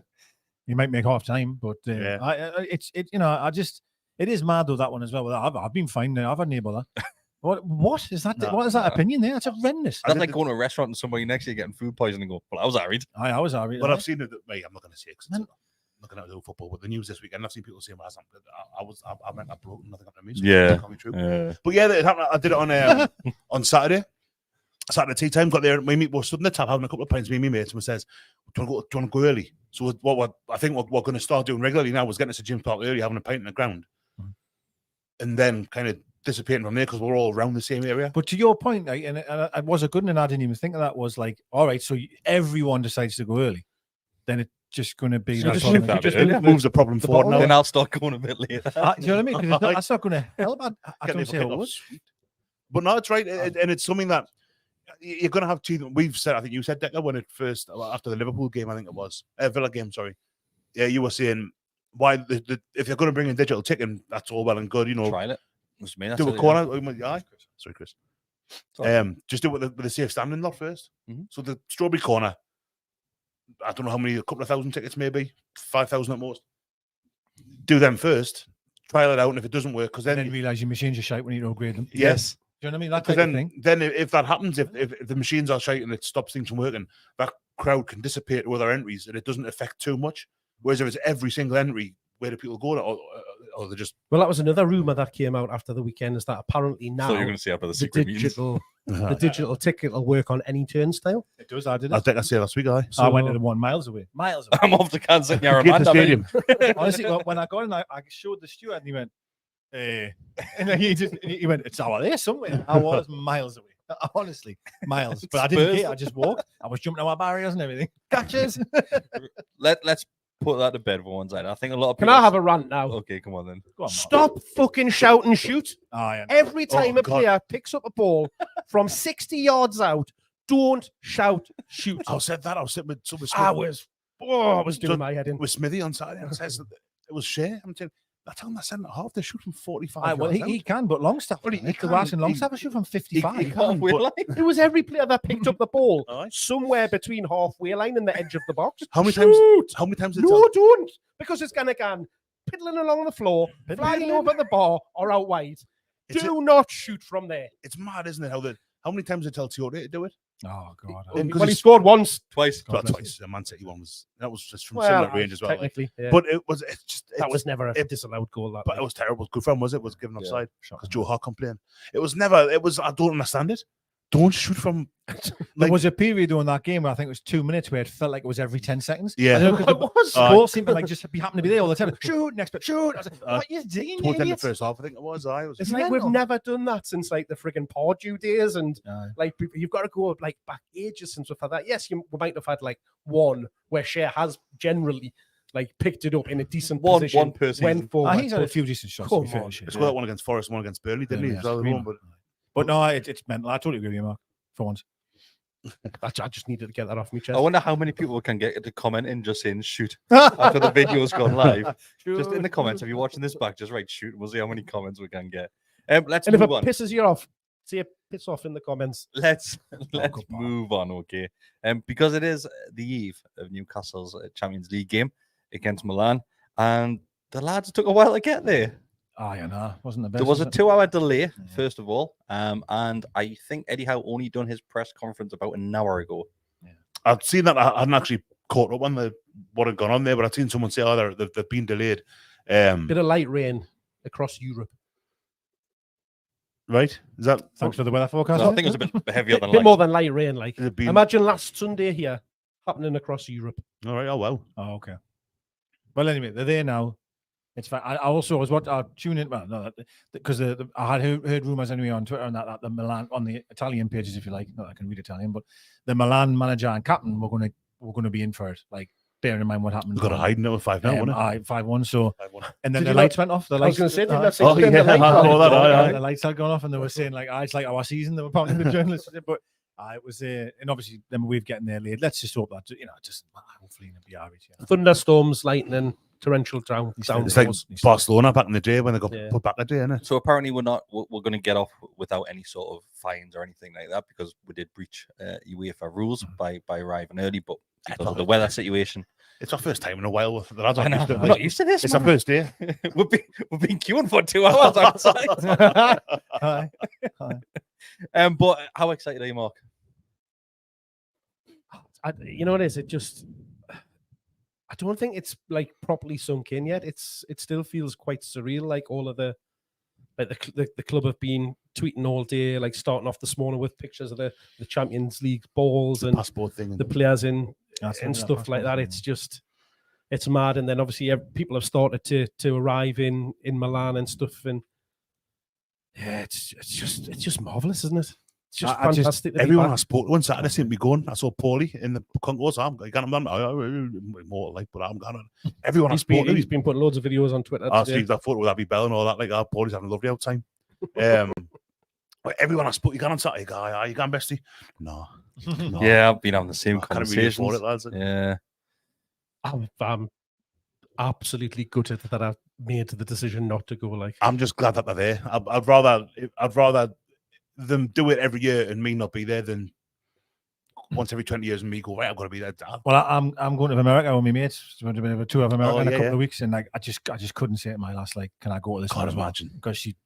You might make half time, but it is mad though, that one as well. I've been fine now. I've had neighbour that. What is that? What is that opinion there? That's horrendous. That's like going to a restaurant and somebody next to you getting food poisoning and go, well, I was worried. I was worried. But I've seen it. Mate, I'm not going to say it because I'm looking at the football. But the news this weekend, I've seen people saying, "Well, I meant that broken. Nothing happened to me." So that can't be true. But yeah, it happened. I did it on on Saturday. Saturday tea time. Got there. My mate was stood in the tap having a couple of pints. Me and my mates, and says, "Do you want to go early?" So what I think what we're going to start doing regularly now was getting to Jim Park early, having a pint in the ground, and then kind of dissipating from there because we're all around the same area. But to your point, like, and it was a good one, and I didn't even think of that, was like, all right, so everyone decides to go early, then it's just going to be... So It moves the problem forward now. Then I'll start going a bit later. Do you know what I mean? Because that's not going to help. I don't say it would. But no, it's right. And it's something that you're going to have to... We've said, I think you said, Decker, when it first... After the Liverpool game, I think it was. Villa game, sorry. Yeah, you were saying, why if you're going to bring in digital ticketing, that's all well and good, you know. Tried it. Was me, do a corner. Sorry, Chris. Just do it with the safe standing lot first. So the strawberry corner, I don't know how many, a couple of thousand tickets, maybe 5,000 at most. Do them first, trial it out, and if it doesn't work, because then you realise your machines are shite when you upgrade them. Yes. you know what I mean? That Because type of thing. then if that happens, if the machines are shite and it stops things from working, that crowd can dissipate to other entries and it doesn't affect too much. Whereas if it's every single entry, where do people go? Or they just... Well, that was another rumor that came out after the weekend, is that apparently now So you're going to see up at the the secret meetings. digital ticket will work on any turnstile. It does. I did I it. think I said last week, I went to the one miles away. Miles away. I'm off to Kansas near Get the Amanda. stadium. Honestly, when I got in, I showed the steward and he went, and then he went, it's over there somewhere. I was miles away. Honestly, miles. But I didn't care. I just walked. I was jumping over barriers and everything. Catches. Let's put that to bed for one side. I think a lot of Can people... I have a rant now? Okay, come on then. Go on, Mark. Stop fucking shout and shoot. Oh, yeah. Every time Oh, a God. player picks up a ball from 60 yards out, don't shout, shoot. I said that. I was sitting with I was doing my head in. with Smithy on Saturday and says that it was Shea. I'm telling you, I tell him that 7.5, they're shooting 45 Aye, well, yards he can, but Longstaff. Well, he The can. Russian He- Longstaff will shoot from 55. he can, Halfway but- line. It was every player that picked up the ball Aye. somewhere between halfway line and the edge of the box. How many Shoot! times? How many times did No, don't, because it's gonna go piddling along the floor, flying Piddling. over the bar or out wide. It's Do not shoot from there. It's mad, isn't it? How many times did tell Toyota to do it? Oh, God. And 'cause Well, he he's- scored once. Twice. Well, bless twice. The Man City one was just from Well, similar range as well. like. technically, yeah. But it's just that was never a it- disallowed goal. That But it way. was terrible. Good fun, was it? Was given Yeah. offside Shocking. because Joe Hart complained. It was never. It was. I don't understand it. Don't shoot from. There Like- was a period during that game where I think it was 2 minutes where it felt like it was every 10 seconds. Yeah. I know, 'cause It the was. ball seemed to like just be happening to be there all the time. Shoot, next bit, shoot. I was like, Uh, what are you doing, you Towards the end of idiots? the first half, I think it was. I was. It's It's like mental. we've never done that since like the friggin' Pardew days, and Aye. like you've got to go like back ages since we've had that. Yes, we might have had like one where Shea has generally like picked it up in a decent position. One per season. Went forward. He's had a but few decent shots. Come To be fair on. to Shea. He scored that one against Forest, one against Burnley, didn't he? Yeah, As well, screaming. But no, it's mental. I totally agree with you, Mark. For once. I just needed to get that off my chest. I wonder how many people can get to comment in just saying shoot after the video's gone live. Just in the comments, if you're watching this back, just write shoot. We'll see how many comments we can get. Let's and if move it on. pisses you off, say it piss off in the comments. Let's good move on, okay? Because it is the eve of Newcastle's Champions League game against Milan, and the lads took a while to get there. Oh, yeah, no, wasn't the best. There was a it? 2-hour delay, first of all, and I think Eddie Howe only done his press conference about an hour ago. I'd seen that. I hadn't actually caught up on what had gone on there, but I'd seen someone say, "Oh, they've been delayed." Bit of light rain across Europe. Right? Is that? Thanks for the weather forecast. So I think it was a bit heavier than A bit light. more than light rain. Like Has it been? imagine last Sunday here happening across Europe. All right. Oh well. Oh, okay. Well, anyway, they're there now. It's fine. I also was tuning in. Well, no, because I had heard rumors anyway on Twitter and that the Milan on the Italian pages, if you like. Not that I can read Italian, but the Milan manager and captain were going to be in for it. Like bearing in mind what happened. We've got to hide now with 5 now, wasn't it? 5-1 So 5-1. and then Did the you lights went off. The I was lights. going to say, didn't aye. that Oh, extend yeah, the light I on? saw that, aye. The lights had gone off, and they were saying like, "It's like our season." They were probably the journalists, but it was. And obviously, then we're getting there late. Let's just hope that just hopefully it'll be average. Yeah. Thunderstorms, lightning, torrential It's like downpours. Barcelona back in the day when they got Yeah. put back a day, innit? So apparently we're going to get off without any sort of fines or anything like that because we did breach UEFA rules by arriving early, but because of the weather situation. It's our first time in a while with the lads. I know, Used to it. I'm not used to this. It's our man. first day. we've been queuing for 2 hours outside. Aye. But how excited are you, Mark? You know what it is? It just, I don't think it's like properly sunk in yet. It still feels quite surreal. Like all of the club have been tweeting all day, like starting off this morning with pictures of the Champions League balls and Passport thing. the players in That's and it, stuff like that. passport It's just, it's mad. And then obviously people have started to arrive in Milan and stuff. And yeah, it's just marvelous, isn't it? It's just I just- fantastic. to be Everyone back. I spoke to on Saturday seemed to be going. I saw Paulie in the concourse. I'm more like, but I'm going. Everyone I spoke to, He's been putting loads of videos on Twitter. I today. see that photo with Abby Bell and all that. Like, Paulie's having a lovely out time. But everyone I spoke, you going on Saturday? Guy, you going, bestie? No. No. Yeah, I've been having the same I can't really afford conversations. it, lads. Yeah. I'm absolutely gutted that I made the decision not to go. Like, I'm just glad that they're there. I'd rather them do it every year and me not be there than once every 20 years and me go, right, I've got to be there. Well, I'm going to America with my mates. We're going to have a tour of America in a yeah, couple yeah. of weeks, and like I just couldn't say to my lass, like, can I go to this Can't one as well? imagine. Because she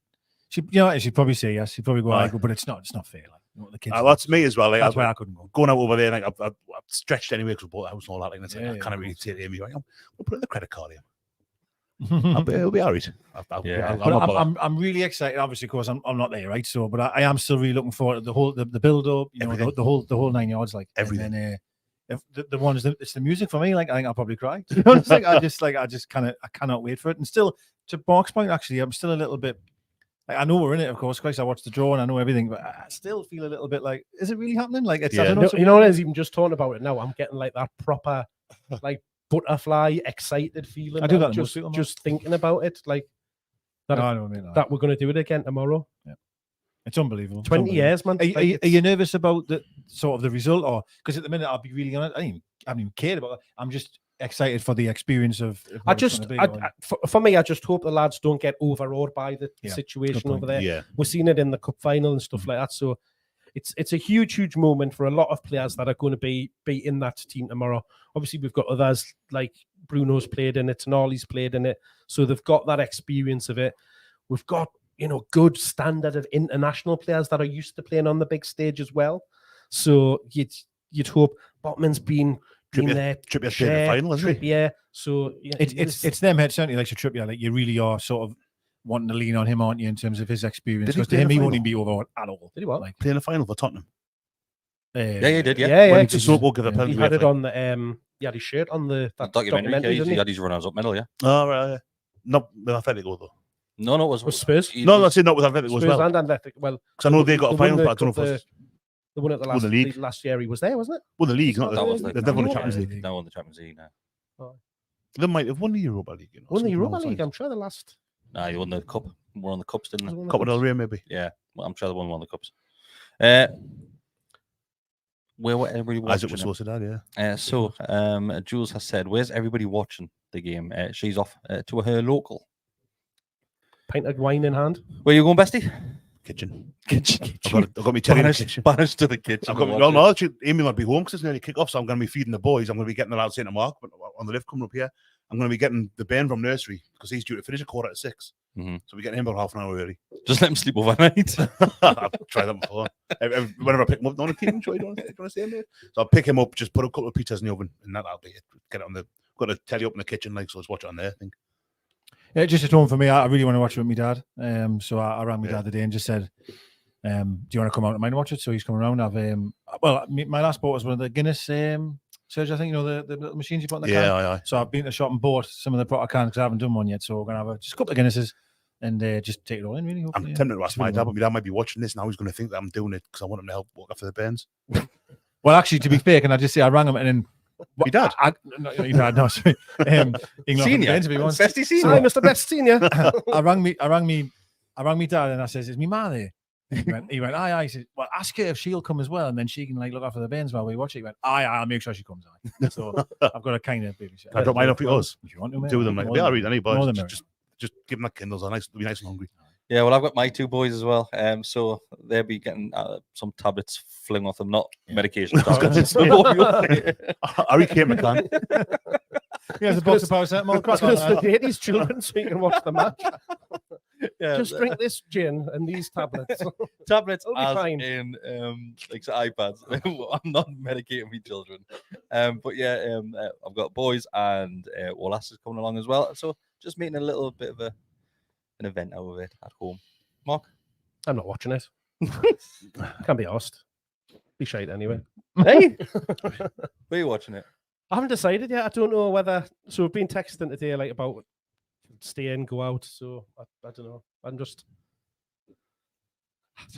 She'd probably say yes. She'd probably go, Aye. but it's not fair. Like, the kids. That's me as well. Like, That's why I couldn't go. Going out over there, like I've stretched anyway because we bought a house and all that. Like, and it's like, Yeah, I yeah, can't of really course. take Amy. Like, we'll put in the credit card here. It'll be all right. Yeah. I'm really excited. Obviously, of course, I'm not there, right? So, but I am still really looking forward to the whole the build up. You know, Everything. the whole 9 yards, like Everything. And then, if the one is it's the music for me. Like I think I'll probably cry. To be honest, like I cannot wait for it. And still, to Mark's point, actually, I'm still a little bit. Like, I know we're in it, of course. Christ, I watched the draw and I know everything, but I still feel a little bit like, is it really happening? Like, it's I don't know. You know what it is? Even just talking about it now, I'm getting like that proper, like butterfly, excited feeling. I do now, that just thinking about it, like that. No, I know what I mean. That we're going to do it again tomorrow. Yeah. It's unbelievable. 20 years, man. Are Like, you nervous about the sort of the result, or because at the minute I'll be really honest, I haven't even cared about it. I'm just excited for the experience of. For me, I just hope the lads don't get overawed by the Yeah, situation good point. over there. Yeah. We're seeing it in the cup final and stuff like that. So it's a huge moment for a lot of players that are going to be in that team tomorrow. Obviously, we've got others like Bruno's played in it, Tonali's played in it, so they've got that experience of it. We've got good standard of international players that are used to playing on the big stage as well. So you'd hope Botman's been there. Trippier played the final, isn't he? Yeah. So it's them head certainly likes a Trippier. Like you really are sort of wanting to lean on him, aren't you, in terms of his experience? Did he Because to play him, the he final? won't even be over at all. Did he what? Like, Playing the final for Tottenham. Yeah, he did. Yeah. Yeah. When he will give a He penalty. had it on the he had his shirt on the that Documentary. didn't He had his runners up medal. Yeah. Oh, right. Yeah. Not with Atletico though. No, it Was Spurs? No, that's it. Not with Atletico as Spurs well. and Athletic. Well, Because I know they got a the final, one but I don't know if it's the one at the Won the league. last year he was there, wasn't it? well the league, not That was the the- they've won the Yeah. Champions League. No, on the Champions League. No. They might have won the Europa League. Won the Europa something League. along I'm sure the last. Nah, he won the cup. Won the cups, didn't they? those lines. Copa del Rey, maybe. Yeah, well, I'm sure they won the cups. Where were everybody As it watching? was Sociedad, yeah. Jules has said, "Where's everybody watching the game?" She's off to her local. Pint of wine in hand. Where you going, Bestie? Kitchen. Kitchen. I've got me cherry in the kitchen. Banished to the kitchen. I've got to well, watch no, it. actually, Amy will be home because it's nearly kick off, so I'm going to be feeding the boys. I'm going to be getting the lads into Mark, but on the lift coming up here, I'm going to be getting the Ben from nursery because he's due to finish at 5:45. Mhm. So we're getting him about half an hour early. Just let him sleep overnight. I've tried that before. Whenever I pick him up, don't want to keep him. Do you want to stay in there? So I'll pick him up, just put a couple of pizzas in the oven, and that'll be it. Get it on the. Got a telly up in the kitchen, like so. Let's watch it on there. I think. yeah, just at home for me. I really want to watch it with my dad. So I rang my Yeah. dad today and just said, "Do you want to come out to mine and watch it?" So he's coming around. My last bought was one of the Guinness Serge, I think the little machines you put in the can. Yeah, So I've been to the shop and bought some of the Potter cans because I haven't done one yet. So we're gonna have just a couple of Guinnesses and just take it all in. Really, I'm hopefully, tempted to ask It's my really dad, well. but my dad might be watching this now. He's going to think that I'm doing it because I want him to help walk after the Bairns. Well, actually, to be fair, can I just say I rang him and then Your dad? No, your dad, no, sorry. Senior. To be honest. Bestie senior. Hi, Mr. Best Senior. I rang me dad and I says, "Is me ma there?" He went, aye. He said, "Well, ask her if she'll come as well, and then she can like look after the bairns while we watch it." He went, aye, I'll make sure she comes. Aye. So I've got a kind of baby. I don't mind if he does. If you want to, mate. Do them like More they than- are eating any more boys. than merrier. Just give them that Kindles. They'll be nice and hungry. Yeah, well, I've got my two boys as well. So they'll be getting some tablets fling off them, not medication. I was gonna tablets. Harry came to can. He has a box of paracetamol. Crack on Just that. sedate his children so you can watch the match. Yeah, Just drink this gin and these tablets. tablets It'll be as fine. in like iPads. I'm not medicating my children. But yeah, I've got boys and Wallace is coming along as well. So just making a little bit of an event out of it at home. Mark? I'm not watching it. Can't be asked. Be shite anyway. Hey, Where are you watching it? I haven't decided yet. I don't know whether. So we've been texting today like about stay in, go out. So I don't know. I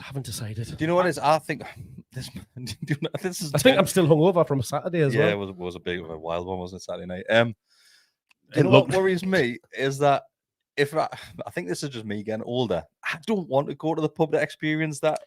haven't decided. Do you know what it is? I think this. This is. I think I'm still hungover from Saturday as Yeah, well. it was a big of a wild one, wasn't it? Saturday night. You know what worries me is that if I think this is just me getting older. I don't want to go to the pub to experience that.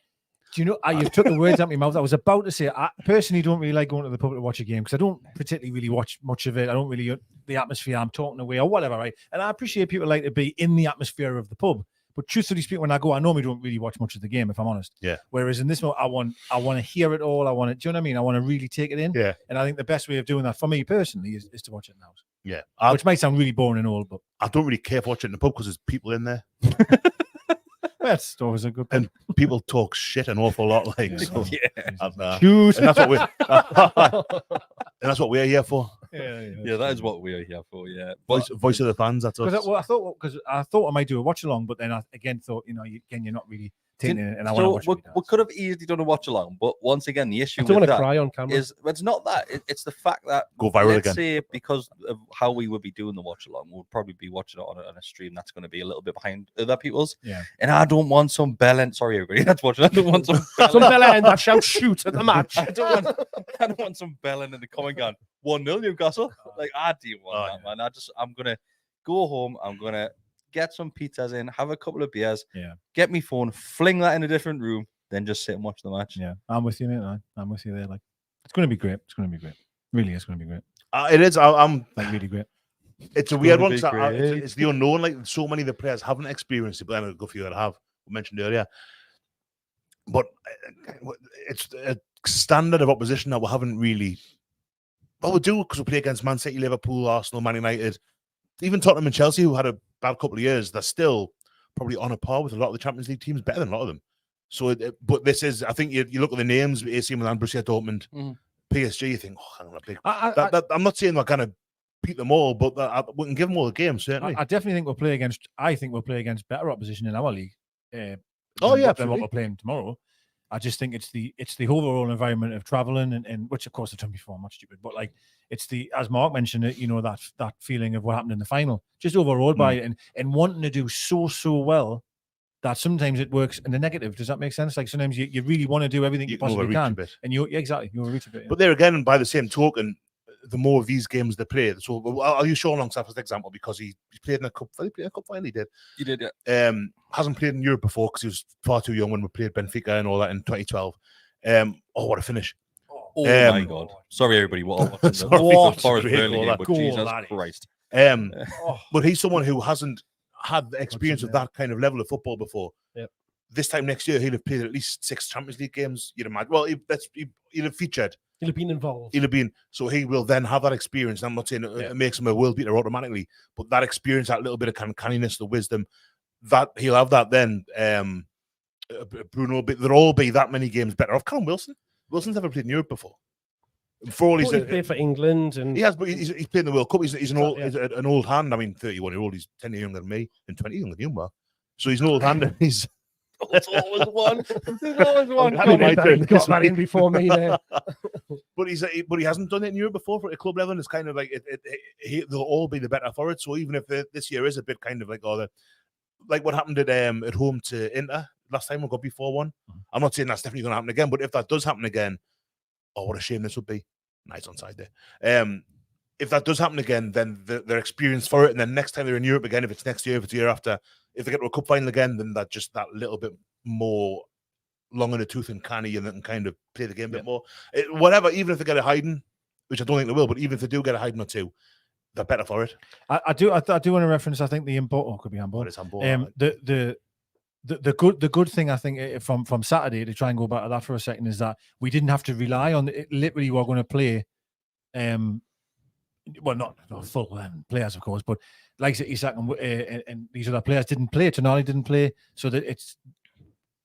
Do you know, you've took the words out of my mouth. I was about to say, I personally don't really like going to the pub to watch a game because I don't particularly really watch much of it. I don't really, the atmosphere, I'm talking away or whatever, right? And I appreciate people like to be in the atmosphere of the pub. But truthfully speaking, when I go, I normally don't really watch much of the game, if I'm honest. Yeah. Whereas in this moment, I want to hear it all. I want to, do you know what I mean? I want to really take it in. Yeah. And I think the best way of doing that for me personally is to watch it now. Yeah. Which might sound really boring and all, but I don't really care if watching it in the pub because there's people in there. That's always a good And people talk shit an awful lot. Like, so, Yeah. and that's what we're here for. Yeah, that is what we're here for. Yeah, Voice of the fans. That's us. Because I thought I might do a watch along, but then I again thought, you're not really taking it. And I want to watch. We could have easily done a watch along, but once again, the issue I don't with want to that cry on camera. is it's not that. It's the fact that Go viral let's again. say because of how we would be doing the watch along, we'll probably be watching it on a stream that's going to be a little bit behind other people's. Yeah. And I don't want some bellend. Sorry, everybody that's watching. I don't want some Some fella in that shout shoot at the match. I don't want some bellend in the comment gun. 1-0 Newcastle. Like I do want that, man. I'm gonna go home. I'm gonna get some pizzas in, have a couple of beers, get me phone, fling that in a different room, then just sit and watch the match. Yeah, I'm with you, mate. I'm with you there. Like, it's going to be great. It's going to be great. Really, it's going to be great. It is. I'm like really great. It's a weird one. It's the unknown. Like so many of the players haven't experienced it, but then a good few that have. We mentioned earlier, but it's a standard of opposition that we haven't really. Well, we do because we play against Man City, Liverpool, Arsenal, Man United, even Tottenham and Chelsea, who had a bad couple of years. They're still probably on a par with a lot of the Champions League teams, better than a lot of them. So, but this is, I think you look at the names: AC Milan, Borussia Dortment, PSG. You think, oh, hang on a big. I'm not saying we're going to beat them all, but we can give them all the games. Certainly, I definitely think we'll play against. I think we'll play against better opposition in our league. Than what we're playing tomorrow. I just think it's the overall environment of traveling and which of course I've done before. I'm not stupid, but like it's the, as Mark mentioned it, that feeling of what happened in the final, just overawed by it and wanting to do so well that sometimes it works in the negative. Does that make sense? Like sometimes you really want to do everything you possibly can, and you overreach a bit. Yeah. But there again, by the same token, the more of these games they play, so I'll use Sean Longstaff as an example because he played in a cup. He played a cup final. He did, yeah. Hasn't played in Europe before because he was far too young when we played Benfica and all that in 2012. What a finish! Oh my God! Sorry, everybody. What Jesus Christ! But he's someone who hasn't had the experience of that kind of level of football before. Yep. This time next year, he'll have played at least 6 Champions League games. You'd imagine. Well, he'll have featured. He'll have been involved. So he will then have that experience. I'm not saying it makes him a world beater automatically, but that experience, that little bit of kind of canniness, the wisdom, that he'll have that then. Bruno, there'll all be that many games better off. Callum Wilson. Wilson's never played in Europe before. For all he's played for England, and he has, but he's played in the World Cup. He's an old hand. I mean, 31-year-old. He's 10 years younger than me, and 20 younger than you, Mark. So he's an old hand. And he's. It's always one. There's always one. He got that in before me there. But he hasn't done it in Europe before for a club level. And it's kind of like they'll all be the better for it. So even if this year is a bit kind of like like what happened at home to Inter last time we got before 1. I'm not saying that's definitely going to happen again, but if that does happen again, what a shame this would be. Nice on side there. If that does happen again, then their experience for it, and then next time they're in Europe again, if it's next year, if it's the year after, if they get to a cup final again, then that little bit more long in the tooth and canny, and then kind of play the game a bit more. Whatever, even if they get a hiding, which I don't think they will, but even if they do get a hiding or 2, they're better for it. I do want to reference. I think the import could be handball. It's handball. The good thing I think from Saturday, to try and go back to that for a second, is that we didn't have to rely on it. Literally, we're going to play. Well, not full 11 players, of course, but like Isak and these other players didn't play. Tonali didn't play, so that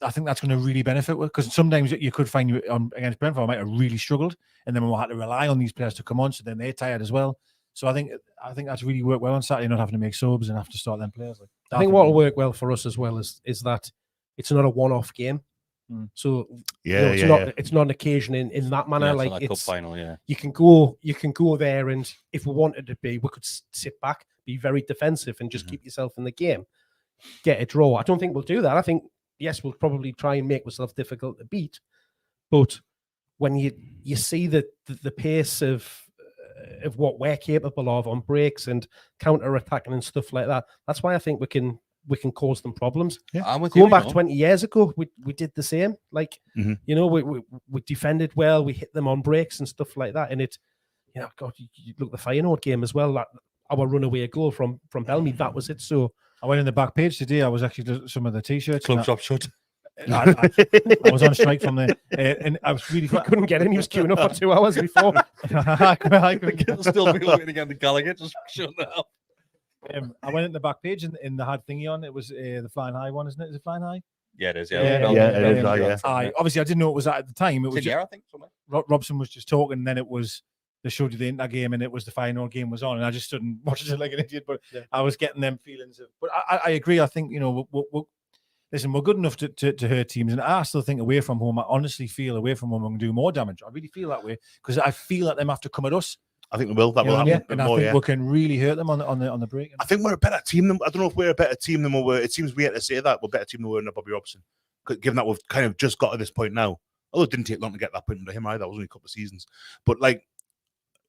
I think that's going to really benefit because sometimes you could find you against Brentford might have really struggled, and then we'll have to rely on these players to come on, so then they're tired as well. So I think that's really worked well on Saturday, not having to make subs and have to start them players. I think what will work well for us as well is that it's not a one-off game. So it's not an occasion in that manner. Yeah, like it's cup final, yeah. You can go there, and if we wanted to be, we could sit back, be very defensive, and just keep yourself in the game, get a draw. I don't think we'll do that. I think yes, we'll probably try and make ourselves difficult to beat, but when you see the pace of what we're capable of on breaks and counter attacking and stuff like that, that's why I think we can cause them problems. Yeah. I'm with Going you, back 20 years ago, we did the same. Like, we defended well, we hit them on breaks and stuff like that. And God, you look at the Feyenoord game as well. That our runaway goal from Bellamy, that was it. So I went in the back page today. I was actually doing some of the t-shirts. Club shop shut. I was on strike from there, and I was really. He couldn't get in. He was queuing up for 2 hours before. I could still be looking again to Gallowgate, just shutting it up. I went in the back page and they had thingy on. It was the Flying High one, isn't it? Is it Flying High? Yeah, it is. Yeah, Yeah, it is, yeah. Obviously, I didn't know it was that at the time. It was I think. Somewhere. Robson was just talking, and then it was they showed you the Inter game, and it was the final game was on, and I just stood and watched it like an idiot. But I was getting them feelings of. But I agree. I think listen, we're good enough to hurt teams, and I still think away from home. I honestly feel away from home we can do more damage. I really feel that way because I feel that them have to come at us. I think we will. That will happen. And I think we can really hurt them on the break. I think we're a better team than. I don't know if we're a better team than we were. It seems weird to say that we're a better team than we were under Bobby Robson, given that we've kind of just got to this point now. Although it didn't take long to get that point under him either. It was only a couple of seasons. But like,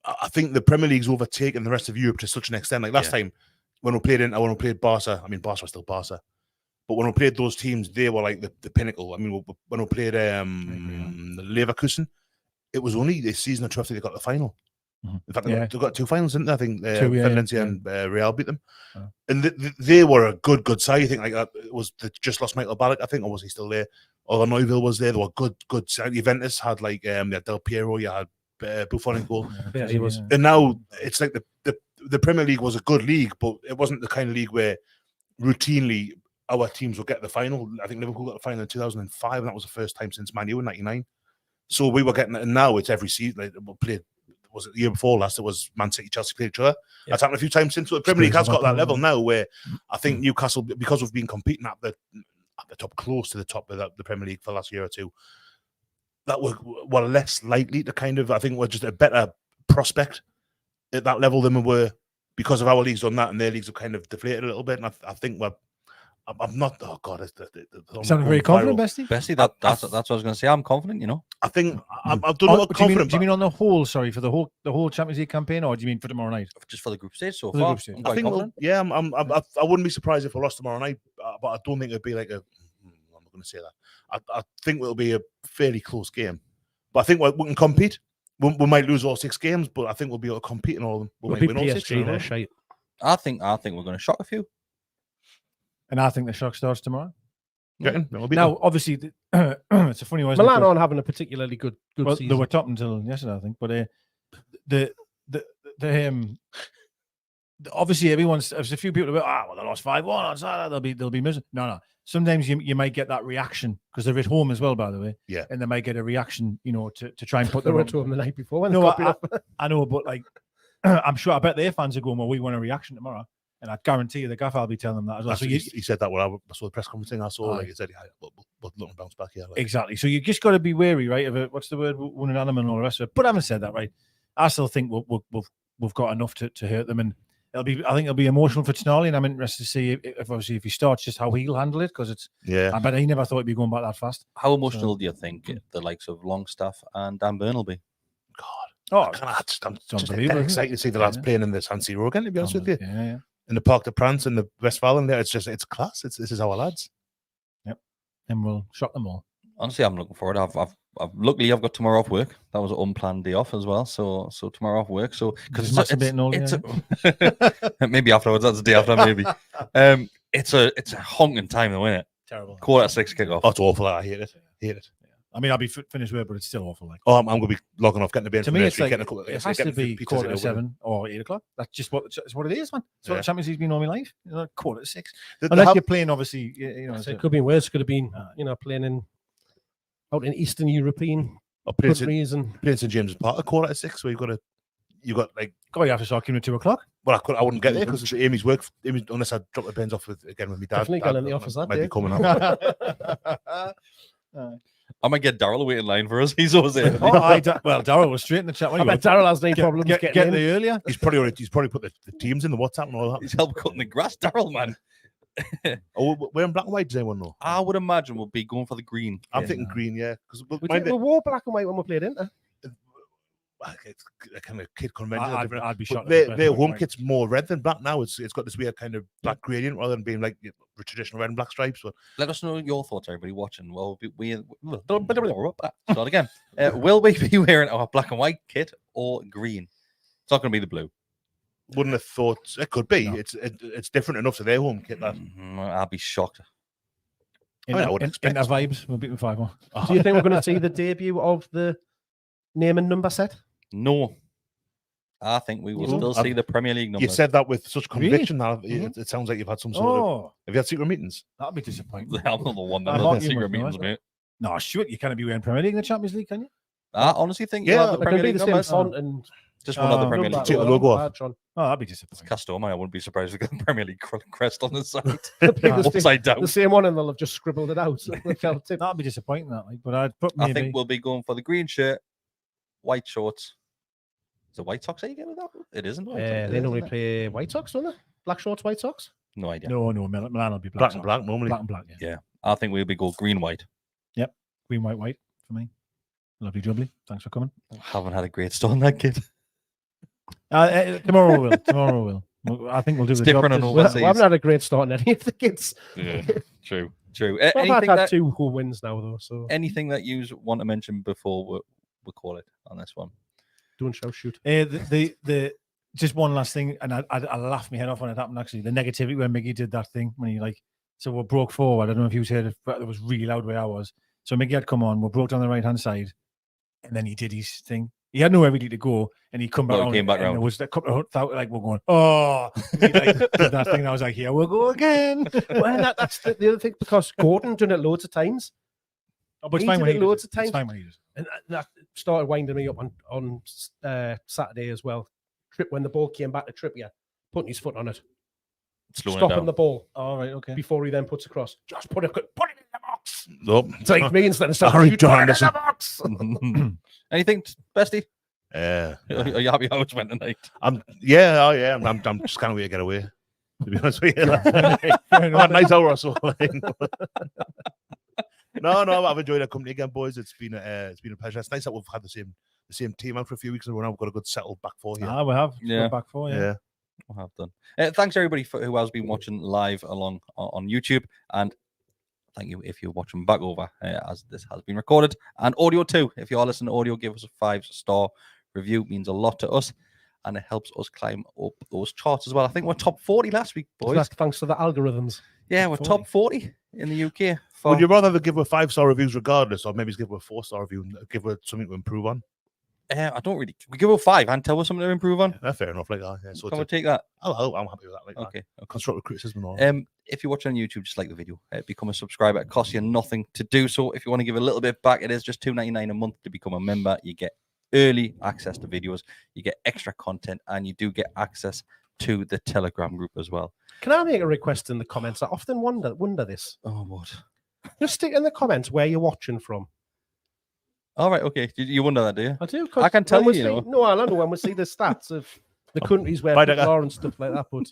I think the Premier League's overtaken the rest of Europe to such an extent. Like last time when we played Barca. I mean, Barca was still Barca. But when we played those teams, they were like the pinnacle. I mean, when we played Leverkusen, it was only this season of 12 they got the final. Mm-hmm. In fact, they got 2 finals, didn't they? I think Valencia and Real beat them. And they were a good side. I think like it was they just lost Michael Ballack, I think, or was he still there? Or Neuville was there. They were good side. Juventus had like they had Del Piero, you had Buffon in goal. Yeah, he was. And now it's like the Premier League was a good league, but it wasn't the kind of league where routinely our teams will get the final. I think Liverpool got the final in 2005, and that was the first time since Man U in '99. So we were getting it, and now it's every season. Like, we played, was it the year before last? It was Man City, Chelsea played each other. Yeah. That's happened a few times since. So the Premier League has got that level now where I think Newcastle, because we've been competing at the top, close to the top of the Premier League for the last year or two, that we're less likely to kind of, I think we're just a better prospect at that level than we were because of our leagues done that, and their leagues have kind of deflated a little bit. And I think I'm not. Oh God, it's sounding very confident, Bestie. Bestie, that's what I was going to say. I'm confident. You know, I think I've done a lot confident. Do you mean on the whole? Sorry, for the whole Champions League campaign, or do you mean for tomorrow night? Just for the group stage so for far. Group stage. I think, I wouldn't be surprised if we lost tomorrow night, but I don't think it'd be like a. I'm not going to say that. I think it'll be a fairly close game, but I think we can compete. We might lose all 6 games, but I think we'll be able to compete in all of them. We'll be PSG, they're shite. I think we're going to shock a few. And I think the shock starts tomorrow. Now, obviously, it's a funny one. Milan aren't having a particularly good season. They were top until yesterday, I think. But obviously, there's a few people who go, they lost 5-1 on Saturday. They'll be miserable. No. Sometimes you might get that reaction because they're at home as well, by the way. Yeah. And they might get a reaction, to try and put they went to them the night before. I know, but like, I'm sure. I bet their fans are going, well, we want a reaction tomorrow. And I guarantee you the gaffer will be telling them that as well. So he said that when I saw the press conference thing. I saw like he said, we'll look and bounce back here. Like. Exactly. So you just got to be wary, right? Of it. What's the word? One and animal and all the rest of it. But having said that, right, I still think we've got enough to hurt them, and I think it'll be emotional for Tonali, and I'm interested to see if he starts, just how he'll handle it, because it's. Yeah. I bet he never thought he'd be going back that fast. How emotional do you think the likes of Longstaff and Dan Burn will be? God. I'm just excited to see the lads playing in the San Siro again, to be honest with you. Yeah. In the Parc de France and the Westfalen there, it's class. This is our lads. Yep. And we'll shock them all. Honestly, I'm looking forward. Luckily I've got tomorrow off work. That was an unplanned day off as well. So tomorrow off work. So because it's maybe afterwards. That's the day after. Maybe. It's a honking time though, isn't it? Terrible. 6:15 kickoff. Oh, it's awful. I hate it. I mean, I'll be finished work, but it's still awful. Like, I'm going to be logging off, getting the bed. To me, it's like it has to be 7:15 or 8:00. That's just what it is, man. It's what the Champions League's been all my life. 6:15. Unless you're playing, obviously, So it could be worse. Could have been, playing out in Eastern European countries and playing St James's Park at 6:15. So you got like. You have to start coming at 2:00. Well, I wouldn't get there because Amy's work. Unless I drop the pens off with my dad. Definitely got in the office that might day. Be coming up. I might get Daryl waiting in line for us. He's always there. Daryl was straight in the chat. I bet Daryl has no problems getting there earlier. He's probably put the teams in the WhatsApp and all that. He's helped cutting the grass, Daryl, man. We're in black and white. Does anyone know? I would imagine we'll be going for the green. I'm thinking green, yeah. Because we wore black and white when we played Inter. It's a kind of kid convention. I'd be shocked. Their home kit's more red than black now. It's got this weird kind of black gradient rather than being like the traditional red and black stripes. But let us know your thoughts, everybody watching. Well, start again. Will we be wearing our black and white kit or green? It's not going to be the blue. Wouldn't have thought it could be. No. It's different enough to their home kit. That I'll be shocked. I would expect our vibes. We'll beat them 5-1. Do you think we're going to see the debut of the name and number set? No. I think we will You still know, see the Premier League You numbers. said that with such Really? conviction that Mhm. it sounds like you've had some sort of. Oh, Have you had secret meetings? that'd be disappointing. I'm not the one that I does thought the you secret must know, meetings, isn't it? mate. No, shoot, you can't be wearing Premier League in the Champions League, can you? I honestly think Yeah, you'll have the It can Premier be League the same numbers. font and Just one other Premier number. League. Take the Well, logo off. bad, John. Oh, that'd be It's disappointing. Castoma. I wouldn't be surprised if we got the Premier League crest on the side. They'll be the same- Upside down. The same one, and they'll have just scribbled it out. The felt tip. That'd be disappointing, that. Like, but I'd put I maybe. think we'll be going for the green shirt, white shorts. Is it White Sox that you get with that? It isn't. White Sox, They it normally isn't it? play White Sox, don't they? Black shorts, White Sox. No idea. No, Milan will be Black black. and black normally. Black and black, yeah. Yeah, I think we'll be going green white. Green, white, white for me. Lovely jubbly. Thanks for coming. Haven't had a great start on that, kid. Tomorrow we will. Tomorrow we will. I think we'll do It's the different job. on all We the haven't had a great start in any of the kids. Yeah, true. We've Anything had that, 2 home wins now, though. So anything that you want to mention before we call it on this one? don't shoot. The just one last thing, and I laughed my head off when it happened. Actually, the negativity when Mickey did that thing when he so we broke forward. I don't know if you heard it, but it was really loud where I was. So Mickey had come on, we broke down the right hand side, and then he did his thing. He had nowhere really to go, and he come back. Well, he came back and round. There was a couple of like we're going, oh, and he, did that thing. And I was like, here we'll go again. Well, that's the other thing, because Gordon done it loads of times. Oh, but it's He fine did when it he does loads it. of times. It's fine when he does it. And that started winding me up on Saturday as well. When the ball came back to Trippier, putting his foot on it, Slowing it stopping down. the ball All right, okay. before he then puts across. Just put it in the box. Nope. It's like me instead of saying, Harry "You put it in Anderson." the box. Anything, Bestie? Yeah. Are you happy how it went tonight? I'm just can't wait to get away. To be honest with you, a nice hour or so. No, I've enjoyed our company again, boys. It's been a pleasure. It's nice that we've had the same team out for a few weeks, and we've got a good settled back four here. We have. Yeah. Back four, yeah. Yeah. I have done. Thanks everybody who has been watching live along on YouTube, and thank you if you're watching back over as this has been recorded, and audio too. If you are listening to audio, give us a 5-star review. It means a lot to us, and it helps us climb up those charts as well. I think we're top 40 last week, boys. Thanks to the algorithms. Yeah, we're top 40 in the UK. Would you rather give her 5-star reviews regardless, or maybe just give her a 4-star review and give her something to improve on? I don't really. We give her 5 and tell us something to improve on. Yeah, fair enough. Like that. Yeah, so Can we take that? I'm happy with that. Like Okay. that. Constructive criticism and all. If you're watching on YouTube, just like the video. Become a subscriber. It costs you nothing to do so. If you want to give a little bit back, it is just $2.99 a month to become a member. You get early access to videos, you get extra content, and you do get access to the Telegram group as well. Can I make a request in the comments? I often wonder this. Oh, what? Just stick in the comments where you're watching from. All right, okay. You wonder that, do you? I do. I can tell when you, we you see- No, I don't know when we see the stats of the countries where Right, people okay. are and stuff like that, but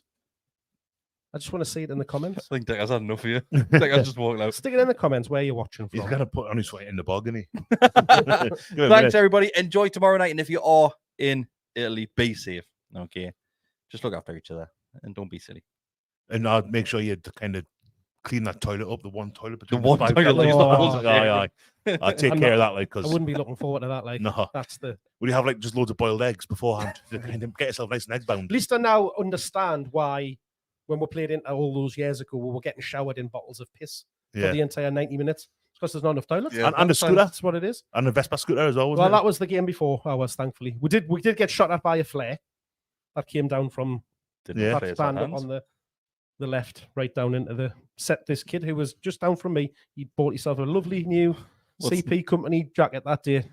I just want to see it in the comments. I think Decker's had enough of you. I think I just walked out. Stick it in the comments where you're watching He's from. gonna put on his foot in the bog, isn't he? Thanks, everybody. Enjoy tomorrow night. And if you are in Italy, be safe. Okay. Just look after each other and don't be silly. And make sure you kind of clean that toilet up. The one toilet between one five toilet, bellies. like, Oh, it's not aye. I'll take I'm care not- of that, like, I because wouldn't be looking forward to that. Like, no. that's the. Would you have like just loads of boiled eggs beforehand to kind of get yourself nice and egg bound? At least I now understand why, when we played into all those years ago, we were getting showered in bottles of piss for Yeah, the entire 90 minutes. It's because there's not enough toilets. Yeah, and a scooter That's what it is. and a Vespa scooter as well. Well, Wasn't that was the game before ours, thankfully. We did get shot at by a flare that came down from Didn't Yeah. play that us our stand up hands. on the left, right down into the set. This kid who was just down from me, he bought himself a lovely new What's CP company jacket that day.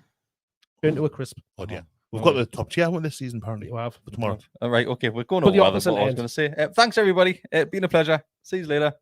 Burnt to a crisp. Oh dear. We've got the top tier one this season apparently You have. for tomorrow. All right, okay. We're going But over the what I opposite was end. going to say. Thanks, everybody. Been a pleasure. See you later.